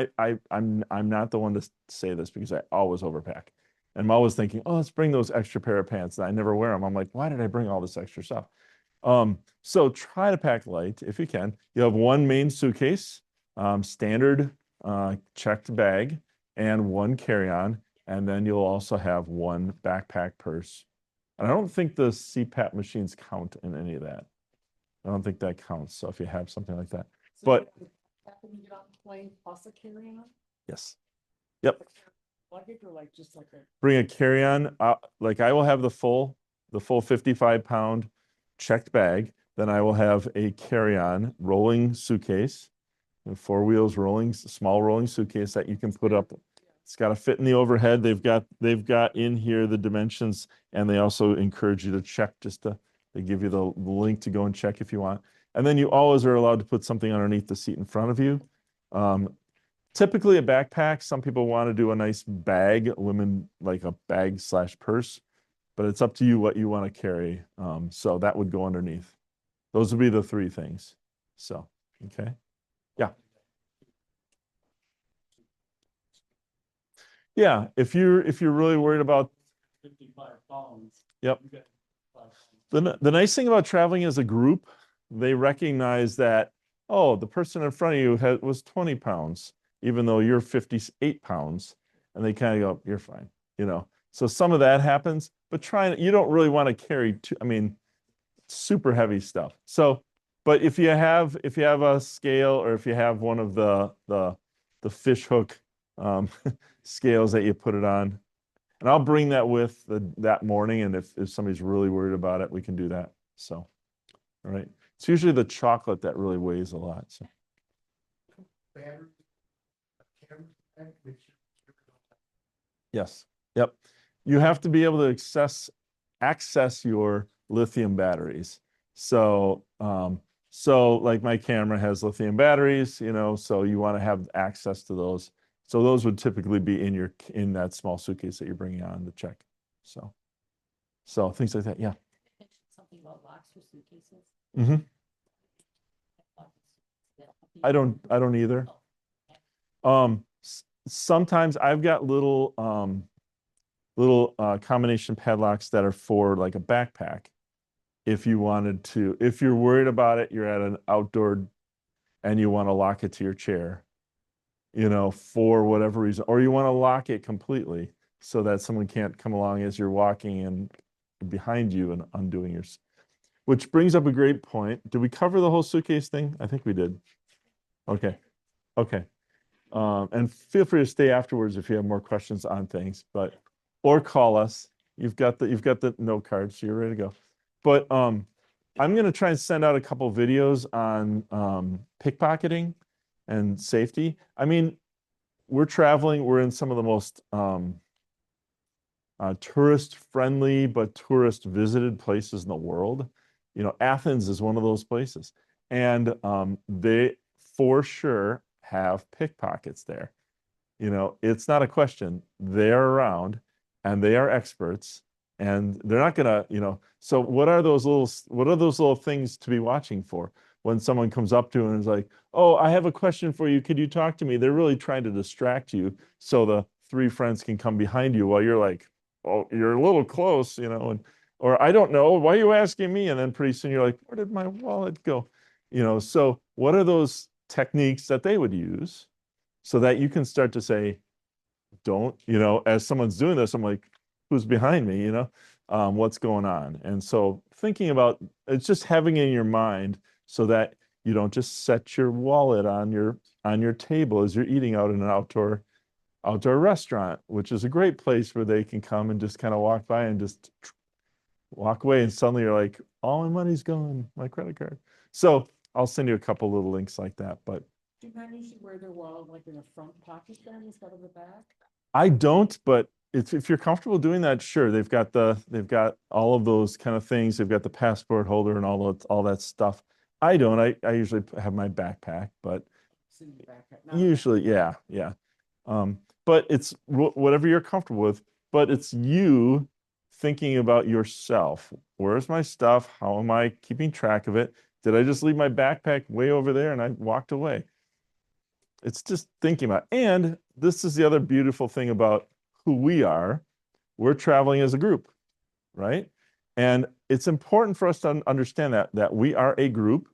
I'm not the one to say this because I always overpack. And I'm always thinking, oh, let's bring those extra pair of pants. And I never wear them. I'm like, why did I bring all this extra stuff? So try to pack light if you can. You have one main suitcase, standard checked bag, and one carry-on. And then you'll also have one backpack purse. And I don't think the CPAP machines count in any of that. I don't think that counts. So if you have something like that, but When you get on the plane, plus a carry-on? yes, yep. Luggage or like just like a. Bring a carry-on. Like I will have the full 55-pound checked bag. Then I will have a carry-on rolling suitcase, 4 wheels rolling, small rolling suitcase that you can put up. It's got to fit in the overhead. They've got in here the dimensions, and they also encourage you to check they give you the link to go and check if you want. And then you always are allowed to put something underneath the seat in front of you. Typically a backpack, some people want to do a nice bag, women like a bag/purse, but it's up to you what you want to carry. So that would go underneath. Those would be the 3 things. So, okay. Yeah. Yeah, if you're really worried about 55 pounds. Yep. The nice thing about traveling as a group, they recognize that, oh, the person in front of you was 20 pounds, even though you're 58 pounds, and they kind of go, you're fine, So some of that happens, but you don't really want to carry super heavy stuff. So, but if you have a scale, or if you have one of the fish hook scales that you put it on, and I'll bring that with that morning. And if somebody's really worried about it, we can do that. So, all right. It's usually the chocolate that really weighs a lot. So. Yes. Yep. You have to be able to access your lithium batteries. So, like my camera has lithium batteries, so you want to have access to those. So those would typically be in that small suitcase that you're bringing on to check. So things like that. Yeah. Something about locks for suitcases. Mm-hmm. I don't either. Sometimes I've got little combination padlocks that are for like a backpack. If you're worried about it, you're at an outdoor and you want to lock it to your chair, for whatever reason, or you want to lock it completely so that someone can't come along as you're walking and behind you and undoing yours. Which brings up a great point. Did we cover the whole suitcase thing? I think we did. Okay. Okay. And feel free to stay afterwards if you have more questions on things, or call us. You've got the note card, so you're ready to go. But I'm going to try and send out a couple videos on pickpocketing and safety. I mean, we're traveling. We're in some of the most tourist-friendly but tourist-visited places in the world. Athens is one of those places, and they for sure have pickpockets there. It's not a question. They're around, and they are experts, and they're not gonna, So what are those little things to be watching for when someone comes up to you and is like, "Oh, I have a question for you. Could you talk to me?" They're really trying to distract you so the 3 friends can come behind you while you're like, "Oh, you're a little close," or "I don't know. Why are you asking me?" And then pretty soon you're like, "Where did my wallet go?" So what are those techniques that they would use so that you can start to say, don't, as someone's doing this, I'm like, who's behind me, what's going on? And so thinking about it's just having in your mind so that you don't just set your wallet on your table as you're eating out in an outdoor outdoor restaurant, which is a great place where they can come and just kind of walk by and just walk away. And suddenly you're like, all my money's gone, my credit card. So I'll send you a couple little links like that, but Do you usually wear their wallet like in a front pocket then instead of the back? I don't, but if you're comfortable doing that, sure. They've got all of those kind of things. They've got the passport holder and all that stuff. I don't. I usually have my backpack, but usually, yeah. But it's whatever you're comfortable with, but it's you thinking about yourself. Where's my stuff? How am I keeping track of it? Did I just leave my backpack way over there and I walked away? It's just thinking about it. And this is the other beautiful thing about who we are. We're traveling as a group, right? And it's important for us to understand that we are a group.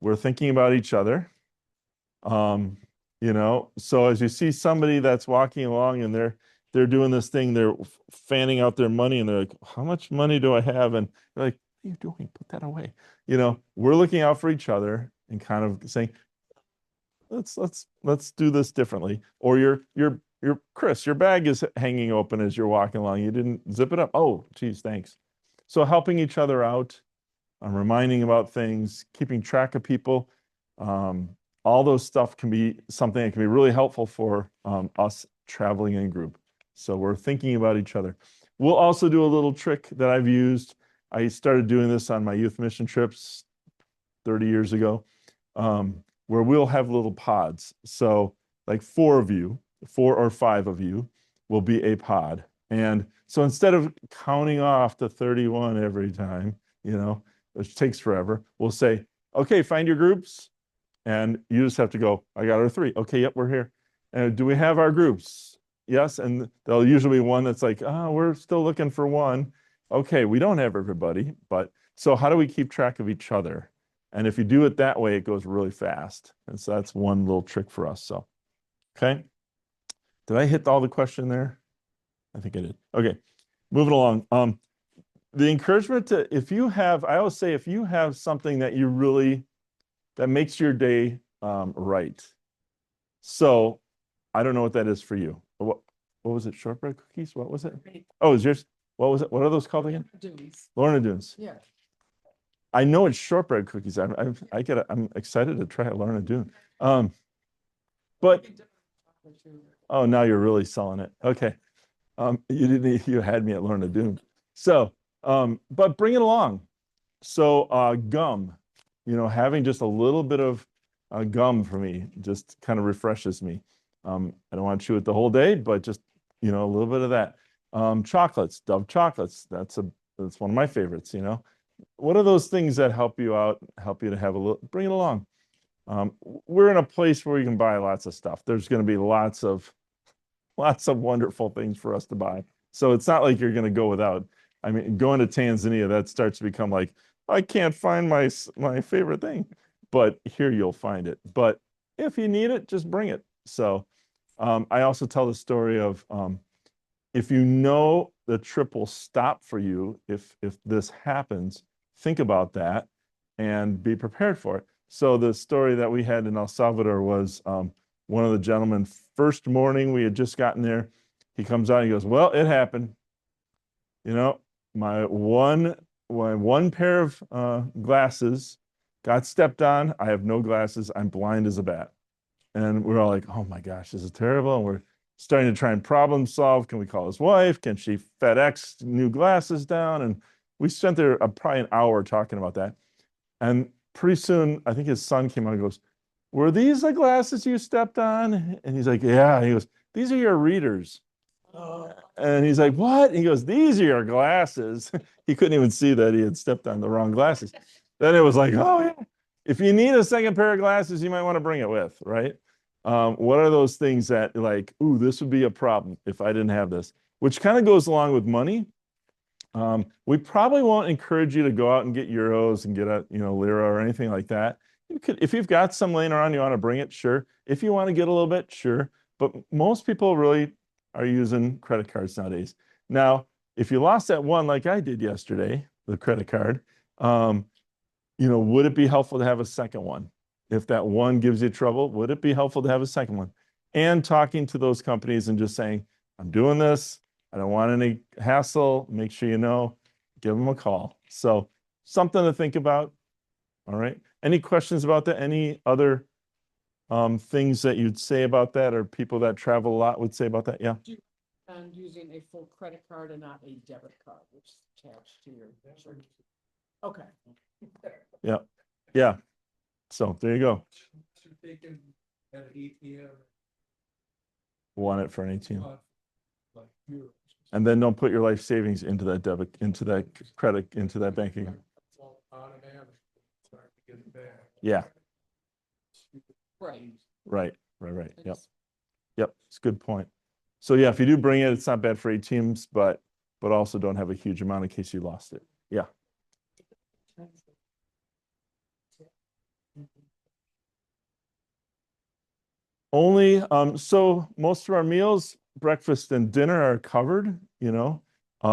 We're thinking about each other. So as you see somebody that's walking along and they're doing this thing, they're fanning out their money and they're like, how much money do I have? And they're like, what are you doing? Put that away. We're looking out for each other and kind of saying, let's do this differently. Or you're Chris, your bag is hanging open as you're walking along. You didn't zip it up. Oh, geez, thanks. So helping each other out, reminding about things, keeping track of people, all those stuff can be something that can be really helpful for us traveling in group. So we're thinking about each other. We'll also do a little trick that I've used. I started doing this on my youth mission trips 30 years ago, where we'll have little pods. So like 4 or 5 of you will be a pod. And so instead of counting off to 31 every time, which takes forever, we'll say, okay, find your groups. And you just have to go, I got our 3. Okay, yep, we're here. And do we have our groups? Yes. And there'll usually be one that's like, we're still looking for one. Okay, we don't have everybody, but so how do we keep track of each other? And if you do it that way, it goes really fast. And so that's one little trick for us. So, okay. Did I hit all the question there? I think I did. Okay, moving along. The encouragement to, I always say, if you have something that that makes your day right. So I don't know what that is for you. What was it? Shortbread cookies? What was it? Oh, is yours? What was it? What are those called again? Dunes. Lorna Doones. Yeah. I know it's shortbread cookies. I'm excited to try a Lorna Doone. But oh, now you're really selling it. Okay. You had me at Lorna Doone. So, but bring it along. So gum, having just a little bit of gum for me just kind of refreshes me. I don't want to chew it the whole day, but just, a little bit of that. Chocolates, Dove chocolates. That's one of my favorites, What are those things that help you out, help you to have a little, bring it along. We're in a place where you can buy lots of stuff. There's going to be lots of wonderful things for us to buy. So it's not like you're going to go without. I mean, going to Tanzania, that starts to become like, I can't find my favorite thing, but here you'll find it. But if you need it, just bring it. So I also tell the story of if the trip will stop for you, if this happens, think about that and be prepared for it. So the story that we had in El Salvador was one of the gentlemen, first morning we had just gotten there, he comes out and he goes, well, it happened. My one pair of glasses got stepped on. I have no glasses. I'm blind as a bat. And we're all like, oh my gosh, this is terrible. And we're starting to try and problem solve. Can we call his wife? Can she FedEx new glasses down? And we spent there probably an hour talking about that. And pretty soon, I think his son came out and goes, were these the glasses you stepped on? And he's like, yeah. And he goes, these are your readers. And he's like, what? And he goes, these are your glasses. He couldn't even see that he had stepped on the wrong glasses. Then it was like, oh yeah. If you need a second pair of glasses, you might want to bring it with, right? What are those things that like, ooh, this would be a problem if I didn't have this, which kind of goes along with money. We probably won't encourage you to go out and get euros and get a, lira or anything like that. You could, if you've got some laying around, you want to bring it, sure. If you want to get a little bit, sure. But most people really are using credit cards nowadays. Now, if you lost that one like I did yesterday, the credit card, would it be helpful to have a second one? If that one gives you trouble, would it be helpful to have a second one? and talking to those companies and just saying, I'm doing this. I don't want any hassle. Make sure you know, give them a call. So something to think about. All right. Any questions about that? Any other things that you'd say about that, or people that travel a lot would say about that? Yeah. And using a full credit card and not a debit card, which is attached to your. Okay. Yeah. Yeah. So there you go. They can at an ATM. Want it for an ATM. Like euros. And then don't put your life savings into that debit, into that credit, into that bank account. Automatic. Start to get it back. Yeah. Right. Right. Yep. It's a good point. So yeah, if you do bring it, it's not bad for ATMs, but also don't have a huge amount in case you lost it. Yeah. Only, so most of our meals, breakfast and dinner are covered, you know.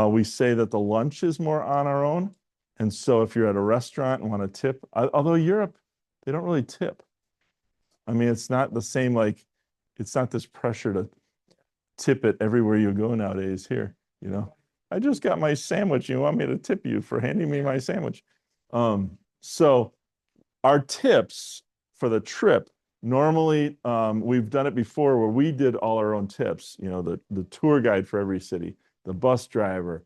We say that the lunch is more on our own. And so if you're at a restaurant and want to tip, although Europe, they don't really tip. I mean, it's not the same, like, it's not this pressure to tip it everywhere you go nowadays here, you know. I just got my sandwich. You want me to tip you for handing me my sandwich? So our tips for the trip, normally, we've done it before where we did all our own tips, you know, the tour guide for every city, the bus driver,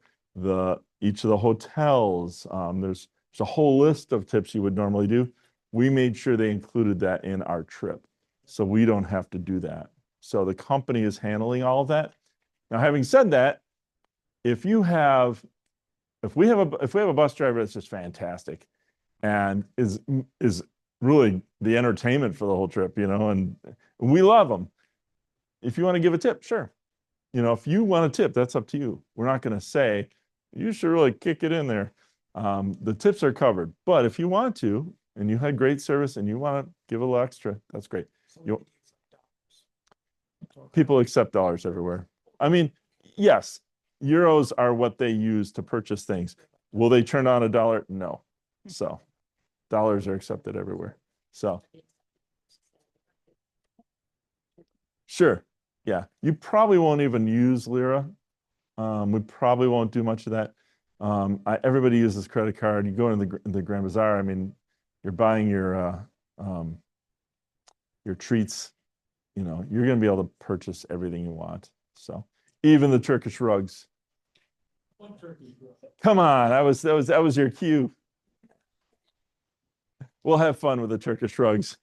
each of the hotels. There's a whole list of tips you would normally do. We made sure they included that in our trip, so we don't have to do that. So the company is handling all of that. Now, having said that, if we have a bus driver that's just fantastic and is really the entertainment for the whole trip, you know, and we love them. If you want to give a tip, sure. You know, if you want a tip, that's up to you. We're not going to say, you should really kick it in there. The tips are covered, but if you want to, and you had great service and you want to give a little extra, that's great. People accept dollars everywhere. I mean, yes, euros are what they use to purchase things. Will they turn on a dollar? No. So dollars are accepted everywhere. So sure. Yeah. You probably won't even use lira. We probably won't do much of that. Everybody uses credit card. You go into the Grand Bazaar. I mean, you're buying your treats. You know, you're going to be able to purchase everything you want. So even the Turkish rugs. Come on, that was your cue. We'll have fun with the Turkish rugs.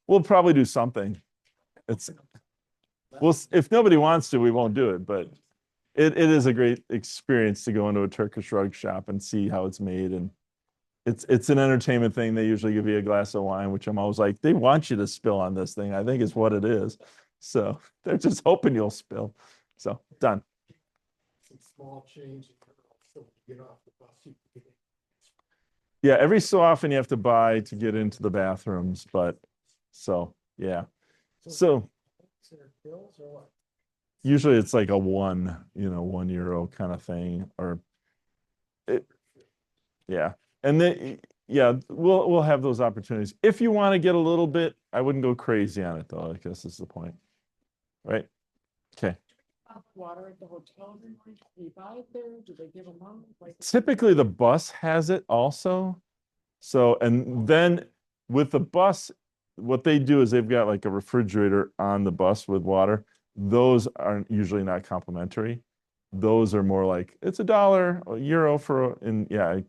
We'll probably do something. If nobody wants to, we won't do it, but it is a great experience to go into a Turkish rug shop and see how it's made. And it's an entertainment thing. They usually give you a glass of wine, which I'm always like, they want you to spill on this thing. I think is what it is. So they're just hoping you'll spill. So done. Small change. Get off the bus. Yeah, every so often you have to buy to get into the bathrooms, but so yeah. So usually it's like a €1 kind of thing, or yeah. And then yeah, we'll have those opportunities. If you want to get a little bit, I wouldn't go crazy on it though. I guess is the point. Right? Okay. Water at the hotel every morning. Do you buy it there? Do they give them out? Typically the bus has it also. So, and then with the bus, what they do is they've got like a refrigerator on the bus with water. Those are usually not complimentary. Those are more like, it's $1, €1 and yeah.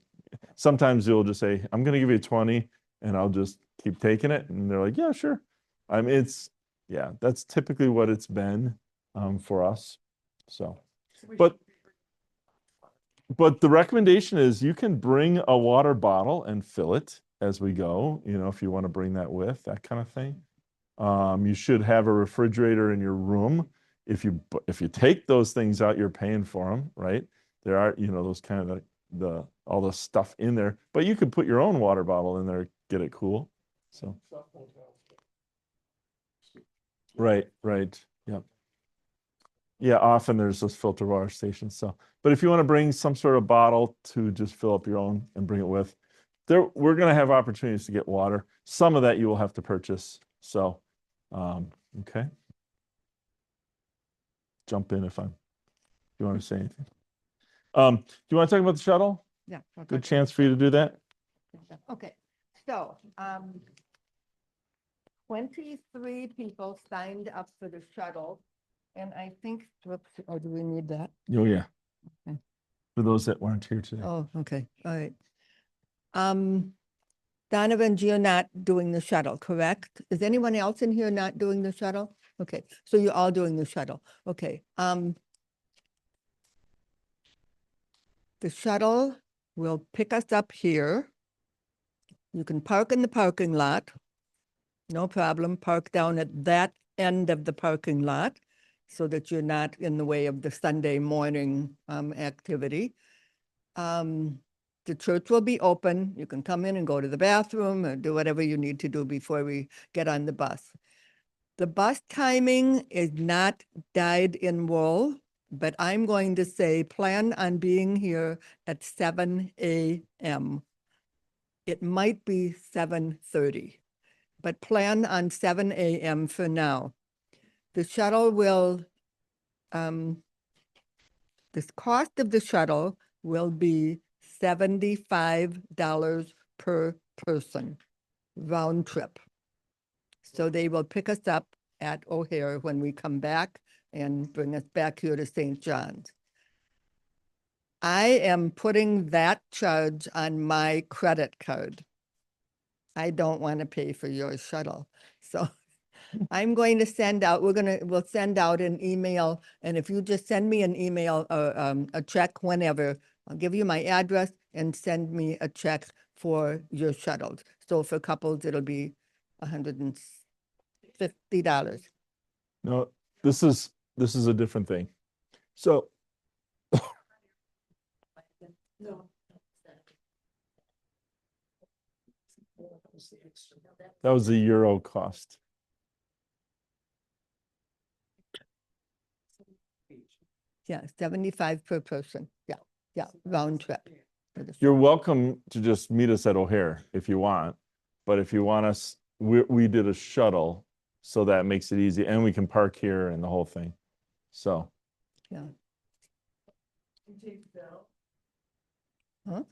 Sometimes you'll just say, I'm going to give you 20 and I'll just keep taking it. And they're like, yeah, sure. I mean, yeah, that's typically what it's been for us. So, but the recommendation is you can bring a water bottle and fill it as we go, you know, if you want to bring that with, that kind of thing. You should have a refrigerator in your room. If you take those things out, you're paying for them, right? There are, you know, those kind of all the stuff in there, but you could put your own water bottle in there, get it cool. So, right. Yep. Yeah, often there's those filter water stations. So, but if you want to bring some sort of bottle to just fill up your own and bring it with, we're going to have opportunities to get water. Some of that you will have to purchase. So Okay. Jump in if you want to say anything. Do you want to talk about the shuttle? Yeah. I'll Good talk- chance for you to do that. Okay, so, 23 people signed up for the shuttle. And I think, whoops, oh, do we need that? Oh, yeah. Okay. For those that weren't here today. Oh, okay, all right. Donovan, you're not doing the shuttle, correct? Is anyone else in here not doing the shuttle? Okay, so you're all doing the shuttle, okay. The shuttle will pick us up here. You can park in the parking lot. No problem, park down at that end of the parking lot so that you're not in the way of the Sunday morning activity. The church will be open. You can come in and go to the bathroom or do whatever you need to do before we get on the bus. The bus timing is not dyed in wool, but I'm going to say plan on being here at 7 a.m. It might be 7:30, but plan on 7 a.m. for now. The shuttle will, the cost of the shuttle will be $75 per person, round trip. So they will pick us up at O'Hare when we come back and bring us back here to St. John's. I am putting that charge on my credit card. I don't want to pay for your shuttle. So I'm going to send out, we'll send out an email. And if you just send me an email or a check whenever, I'll give you my address and send me a check for your shuttles. So for couples, it'll be $150. No, this is a different thing. So No. that was the euro cost. Yeah, 75 per person. Yeah, round trip. You're welcome to just meet us at O'Hare if you want, but if you want us, we did a shuttle, so that makes it easy, and we can park here and the whole thing. So. Yeah. Huh?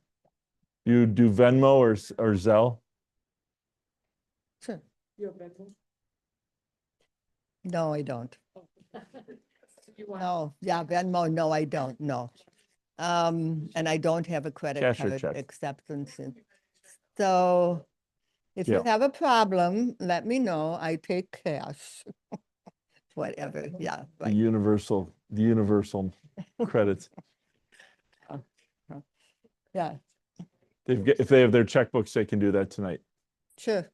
You do Venmo or Zelle? Sure. You have Venmo? No, I don't. You want- No, yeah, Venmo, no, I don't, no. And I don't have a credit Cash or card check? acceptance. So if you Yeah. have a problem, let me know. I take cash. Whatever, yeah, The right. universal credits. Yeah, If they have their checkbooks, they can do that tonight. sure.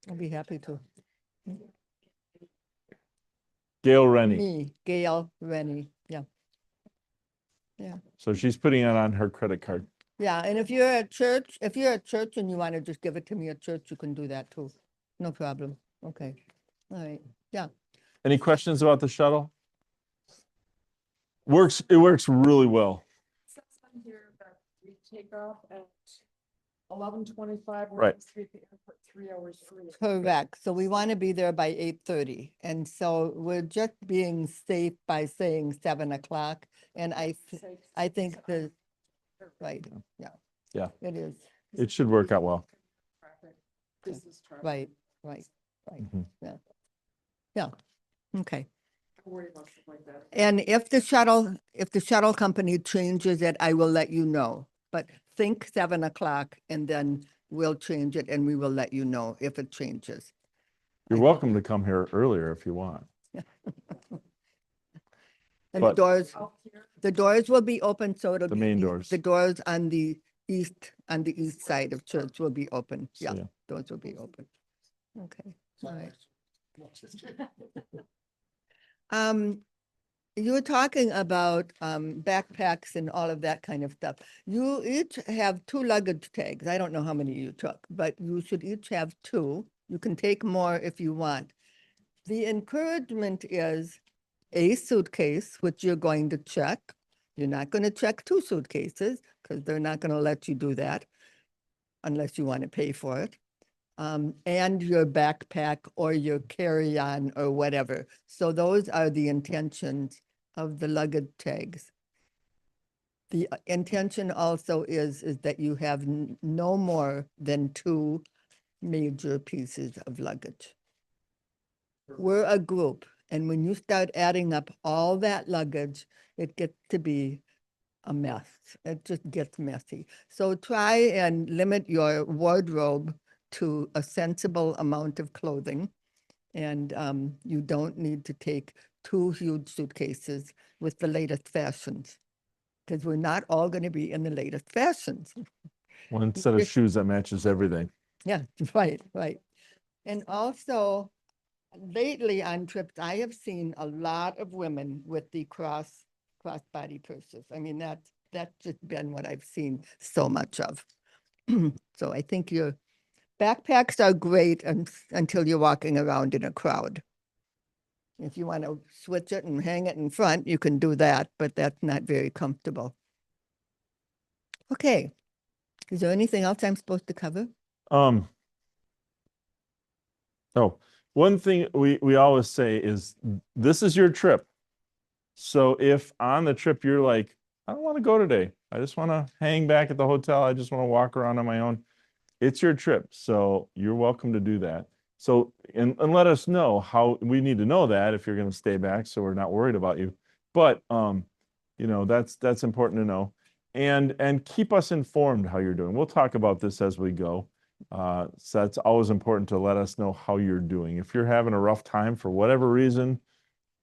I'll be happy to. Gail Rennie. Me, Gail Rennie, yeah. So she's putting it on her credit card. Yeah, and if you're at church and you want to just give it to me at church, you can do that too. No problem. Okay, all right, yeah. Any questions about the shuttle? It works really well. Says on here that we take off at 11:25. Right. Be at the airport 3 hours early. Correct. So we want to be there by 8:30. And so we're just being safe by saying 7 o'clock. And I think right, yeah. Yeah. It is, It should work out well. Business traffic. right. Mhm. Yeah, okay. Don't worry about stuff like that. And if the shuttle company changes it, I will let you know. But think 7 o'clock and then we'll change it and we will let you know if it changes. You're welcome to come here earlier if you want. And But- the doors will be open, so it'll The be. main the- doors. The doors on the east side of church will be open. So, Yeah, doors will be open. Okay, all right. You were talking about backpacks and all of that kind of stuff. You each have 2 luggage tags. I don't know how many you took, but you should each have 2. You can take more if you want. The encouragement is a suitcase, which you're going to check. You're not going to check 2 suitcases because they're not going to let you do that unless you want to pay for it. and your backpack or your carry-on or whatever. So those are the intentions of the luggage tags. The intention also is that you have no more than 2 major pieces of luggage. We're a group, and when you start adding up all that luggage, it gets to be a mess. It just gets messy. So try and limit your wardrobe to a sensible amount of clothing. And you don't need to take 2 huge suitcases with the latest fashions, because we're not all going to be in the latest fashions. One set of shoes that matches everything. Yeah, right, right. And also, lately on trips, I have seen a lot of women with the crossbody purses. I mean, that's just been what I've seen so much of. So I think your backpacks are great until you're walking around in a crowd. If you want to switch it and hang it in front, you can do that, but that's not very comfortable. Okay. Is there anything else I'm supposed to cover? Oh, one thing we always say is this is your trip. So if on the trip you're like, I don't want to go today, I just want to hang back at the hotel, I just want to walk around on my own, it's your trip. So you're welcome to do that. So, and let us know how, we need to know that if you're going to stay back, so we're not worried about you. But, you know, that's important to know. And keep us informed how you're doing. We'll talk about this as we go. So that's always important to let us know how you're doing. If you're having a rough time for whatever reason,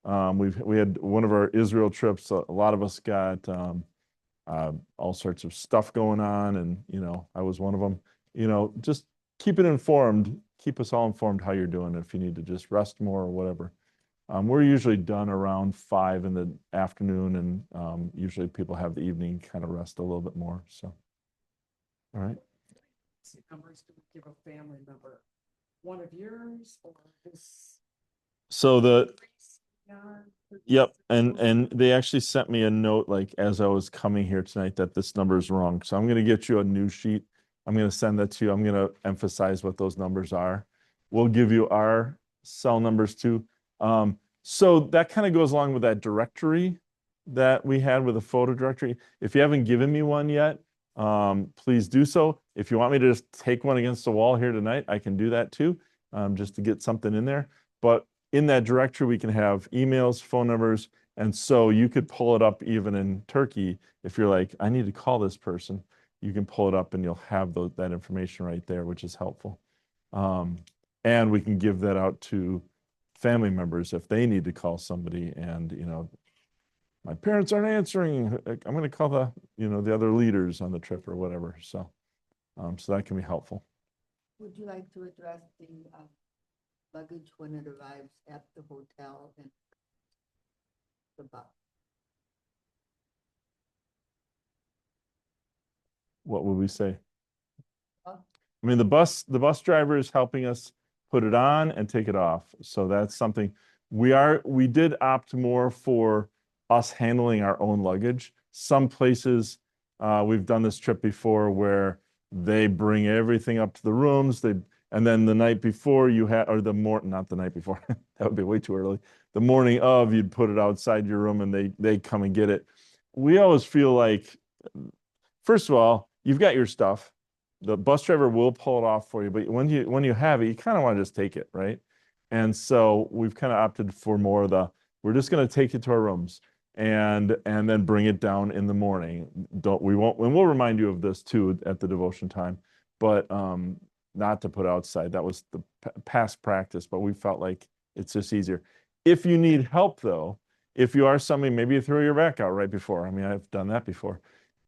we had one of our Israel trips, a lot of us got all sorts of stuff going on, and you know, I was one of them. You know, just keep it informed, keep us all informed how you're doing, if you need to just rest more or whatever. We're usually done around 5 in the afternoon, and usually people have the evening kind of rest a little bit more. So, all right. Numbers to give a family member, one of yours or this? So yep, and they actually sent me a note like as I was coming here tonight that this number is wrong. So I'm going to get you a new sheet. I'm going to send that to you. I'm going to emphasize what those numbers are. We'll give you our cell numbers too. So that kind of goes along with that directory that we had with the photo directory. If you haven't given me one yet, please do so. If you want me to just take one against the wall here tonight, I can do that too, just to get something in there. But in that directory, we can have emails, phone numbers, and so you could pull it up even in Turkey. If you're like, I need to call this person, you can pull it up and you'll have that information right there, which is helpful. And we can give that out to family members if they need to call somebody and, you know, my parents aren't answering, I'm going to call the, you know, the other leaders on the trip or whatever. So, so that can be helpful. Would you like to address the luggage when it arrives at the hotel and the bus? What would we say? Huh? I mean, the bus driver is helping us put it on and take it off. So that's something we did opt more for us handling our own luggage. Some places, we've done this trip before where they bring everything up to the rooms. And then the night before not the night before, that would be way too early. The morning of, you'd put it outside your room and they come and get it. We always feel like, first of all, you've got your stuff. The bus driver will pull it off for you, but when you have it, you kind of want to just take it, right? And so we've kind of opted for more of we're just going to take it to our rooms and then bring it down in the morning. We'll remind you of this too at the devotion time, but not to put outside. That was the past practice, but we felt like it's just easier. If you need help though, if you are somebody, maybe you throw your back out right before. I mean, I've done that before.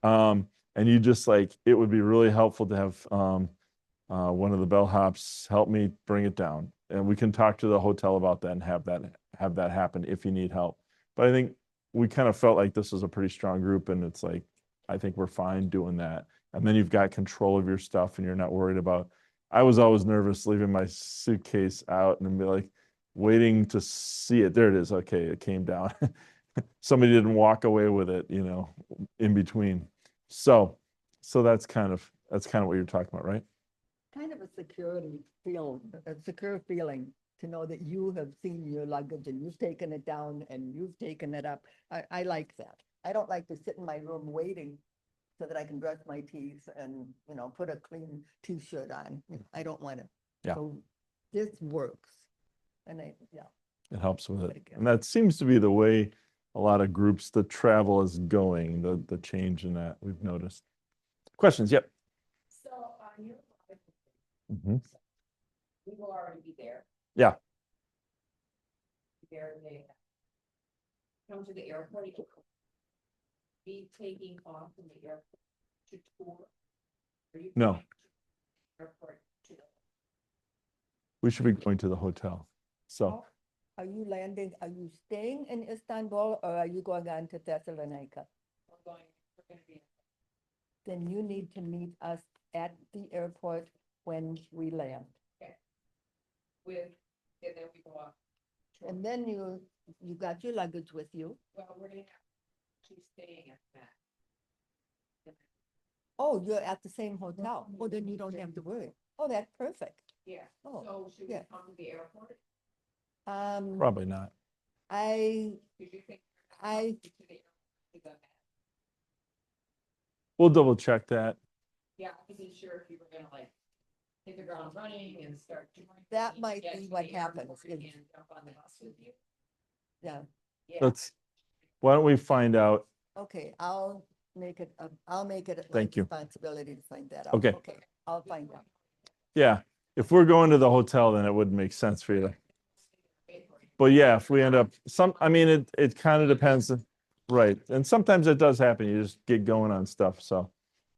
And you just it would be really helpful to have one of the bellhops help me bring it down. And we can talk to the hotel about that and have that happen if you need help. But I think we kind of felt like this was a pretty strong group, and it's like, I think we're fine doing that. And then you've got control of your stuff and you're not worried about, I was always nervous leaving my suitcase out and be like waiting to see it. There it is. Okay, it came down. Somebody didn't walk away with it, you know, in between. So that's kind of what you're talking about, right? Kind of a security feel, a secure feeling to know that you have seen your luggage and you've taken it down and you've taken it up. I like that. I don't like to sit in my room waiting so that I can brush my teeth and, you know, put a clean t-shirt on. I don't want to. Yeah. So this works. And yeah. It helps with it. Pretty good. And that seems to be the way a lot of groups, the travel is going, the change in that we've noticed. Questions? Yep. So on your. Mhm. We will already be there. Yeah. There they come to the airport. Be taking off from the airport to tour. Are you No. going to the airport to the- We should be going to the hotel. So Are you landing, are you staying in Istanbul or are you going on to Thessalonica? We're gonna be. Then you need to meet us at the airport when we land. With, and then we go off. And then you got your luggage with you. Well, we're gonna have, she's staying at that. Oh, you're at the same hotel. Oh, then you don't have to worry. Oh, that's perfect. Yeah, Oh, so should we yeah. come to the airport? probably not. Did you think? I- To the airport, to the- We'll double check that. Yeah, I wasn't sure if you were gonna like hit the ground running and start doing. That things, might get be to what the airport happens And is- jump on the bus with you. Yeah, Yeah. Let's, why don't we find out? okay, I'll make it my Thank you. responsibility to find that out. Okay. Okay, I'll find out. Yeah, if we're going to the hotel, then it wouldn't make sense for you to. But yeah, if we end up I mean, it kind of depends. Right. And sometimes it does happen. You just get going on stuff. So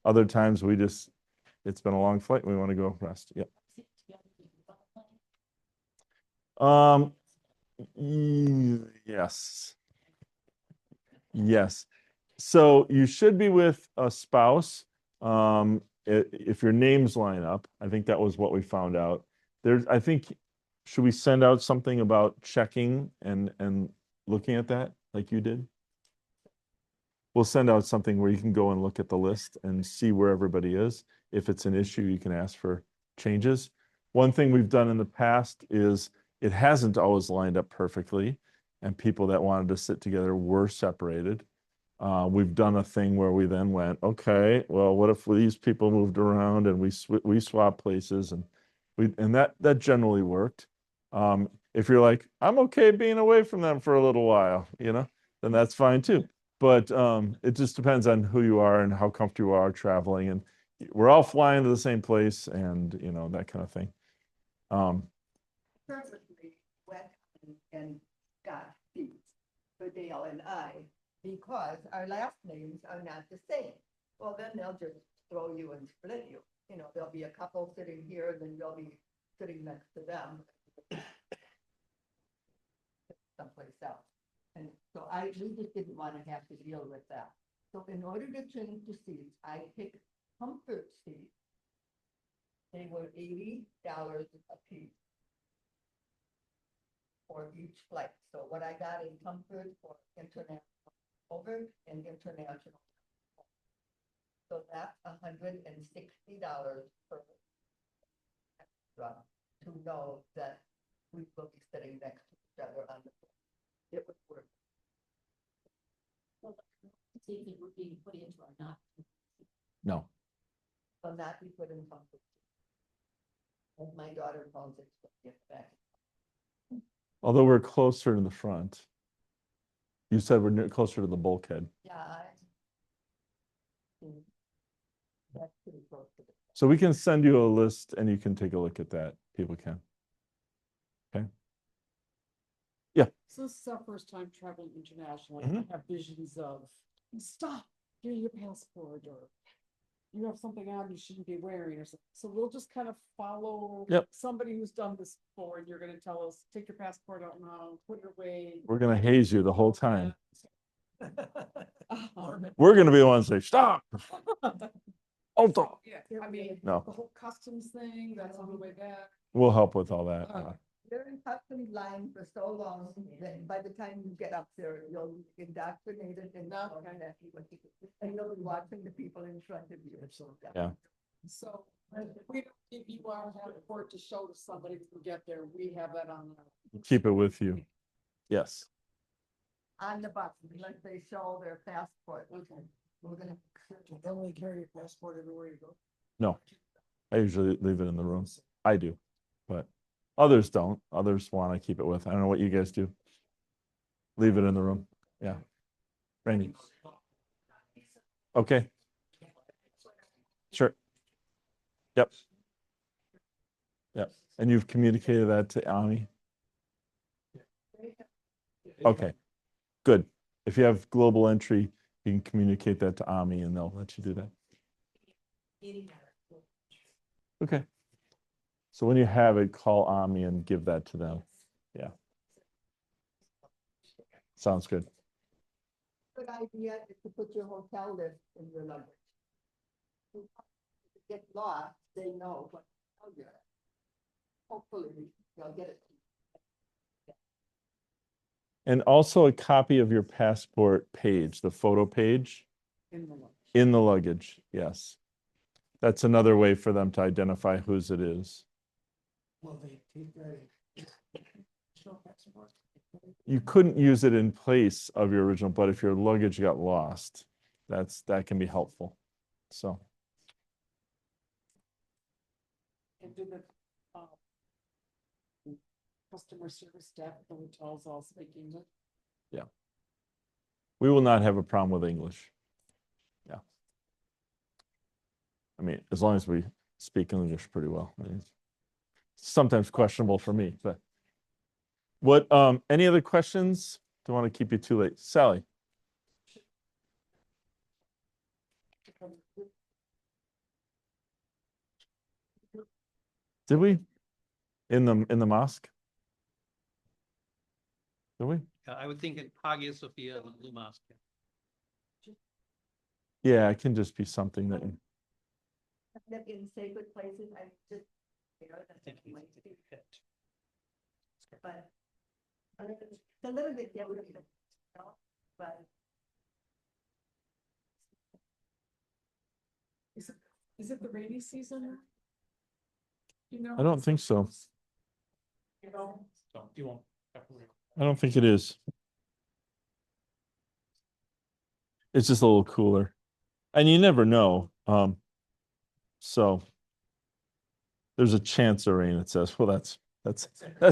other times it's been a long flight. We want to go rest. Yep. Yes. Yes. So you should be with a spouse. If your names line up, I think that was what we found out. I think, should we send out something about checking and looking at that like you did? We'll send out something where you can go and look at the list and see where everybody is. If it's an issue, you can ask for changes. One thing we've done in the past is it hasn't always lined up perfectly, and people that wanted to sit together were separated. We've done a thing where we then went, okay, well, what if these people moved around and we swapped places, and that generally worked. If you're like, I'm okay being away from them for a little while, then that's fine too. But it just depends on who you are and how comfortable you are traveling. And we're all flying to the same place and, that kind of thing. Perfectly wet and Scott Beats for Dale and I, because our last names are not the same. Well, then they'll just throw you and split you. There'll be a couple sitting here, and then you'll be sitting next to them. Someplace else. And so we just didn't want to have to deal with that. So in order to change the seats, I picked comfort seats. They were $80 a piece for each flight. So what I got in comfort for international over and international. So that's $160 per extra to know that we will be sitting next to each other on the floor. It would work. See if it would be put into or not. No. Will not be put in comfort. As my daughter calls it, get back. Although we're closer to the front. You said we're closer to the bulkhead. Yeah. That's pretty close to the. So we can send you a list and you can take a look at that. People can. Okay. Yeah. So this is our first time traveling internationally. Mhm. I have visions of, stop, give your passport, or you have something on you shouldn't be wearing, or something. So we'll just kind of follow Yep. somebody who's done this before, and you're gonna tell us, take your passport out now, put it away. We're going to haze you the whole time. Um, We're going to be the ones that say, stop. Alto. Yeah, I mean, No. the whole customs thing, that's on the way back. We'll help with all that. They're in customs line for so long that by the time you get up there, you'll be indoctrinated and know exactly what you do. And you'll be watching the people in front of you. Yeah. So we don't give you our passport to show to somebody to get there. We have that on. Keep it with you. Yes. On the bus, unless they show their passport. Okay. We're gonna. Only carry your passport everywhere you go. No, I usually leave it in the room. I do, but others don't. Others want to keep it with. I don't know what you guys do. Leave it in the room. Yeah. Randy. Okay. Sure. Yep. Yep. And you've communicated that to Ami? Okay, good. If you have global entry, you can communicate that to Ami and they'll let you do that. Okay. So when you have it, call Ami and give that to them. Yeah. Sounds good. Good idea is to put your hotel list in your luggage. If you get lost, they know what to tell you. Hopefully, they'll get it. And also a copy of your passport page, the photo page in the luggage. Yes. That's another way for them to identify whose it is. Will they take that? You couldn't use it in place of your original, but if your luggage got lost, that can be helpful. So. And do the customer service staff at the hotels all speak English? Yeah. We will not have a problem with English. Yeah. I mean, as long as we speak English pretty well. I mean, it's sometimes questionable for me, but what, any other questions? Don't want to keep you too late. Sally. Did we? In the mosque? Did we? I would think in Hagia Sophia, the Blue Mosque. Yeah, it can just be something that, That in sacred places, I just, but it's a little bit different, you know, but. Is it the rainy season? You know? I don't think so. You know? You won't. I don't think it is. It's just a little cooler. And you never know. So there's a chance of rain, it says. Well, that's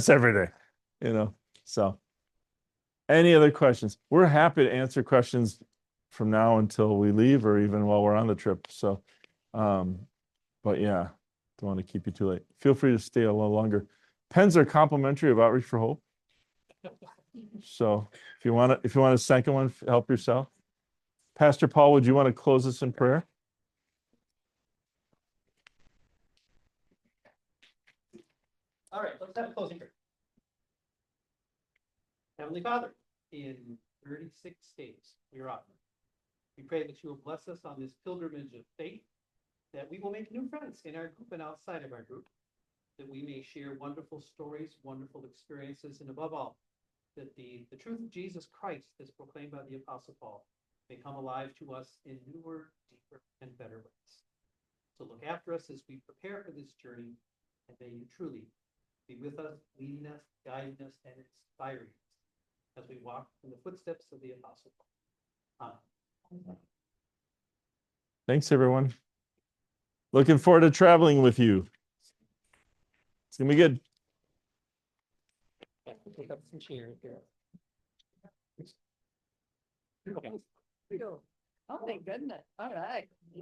every day, you know. So any other questions? We're happy to answer questions from now until we leave or even while we're on the trip. So but yeah, don't want to keep you too late. Feel free to stay a little longer. Pens are complimentary of Outreach for Hope. So if you want a second one, help yourself. Pastor Paul, would you want to close us in prayer? All right, let's have a closing prayer. Heavenly Father, in 36 states, you're offering. We pray that you will bless us on this pilgrimage of faith, that we will make new friends in our group and outside of our group, that we may share wonderful stories, wonderful experiences, and above all, that the truth of Jesus Christ as proclaimed by the Apostle Paul may come alive to us in newer, deeper, and better ways. So look after us as we prepare for this journey, and may you truly be with us, leading us, guiding us, and inspiring us as we walk in the footsteps of the Apostle Paul. Amen. Thanks, everyone. Looking forward to traveling with you. It's gonna be good. Pick up some chairs here. Oh, thank goodness. All right.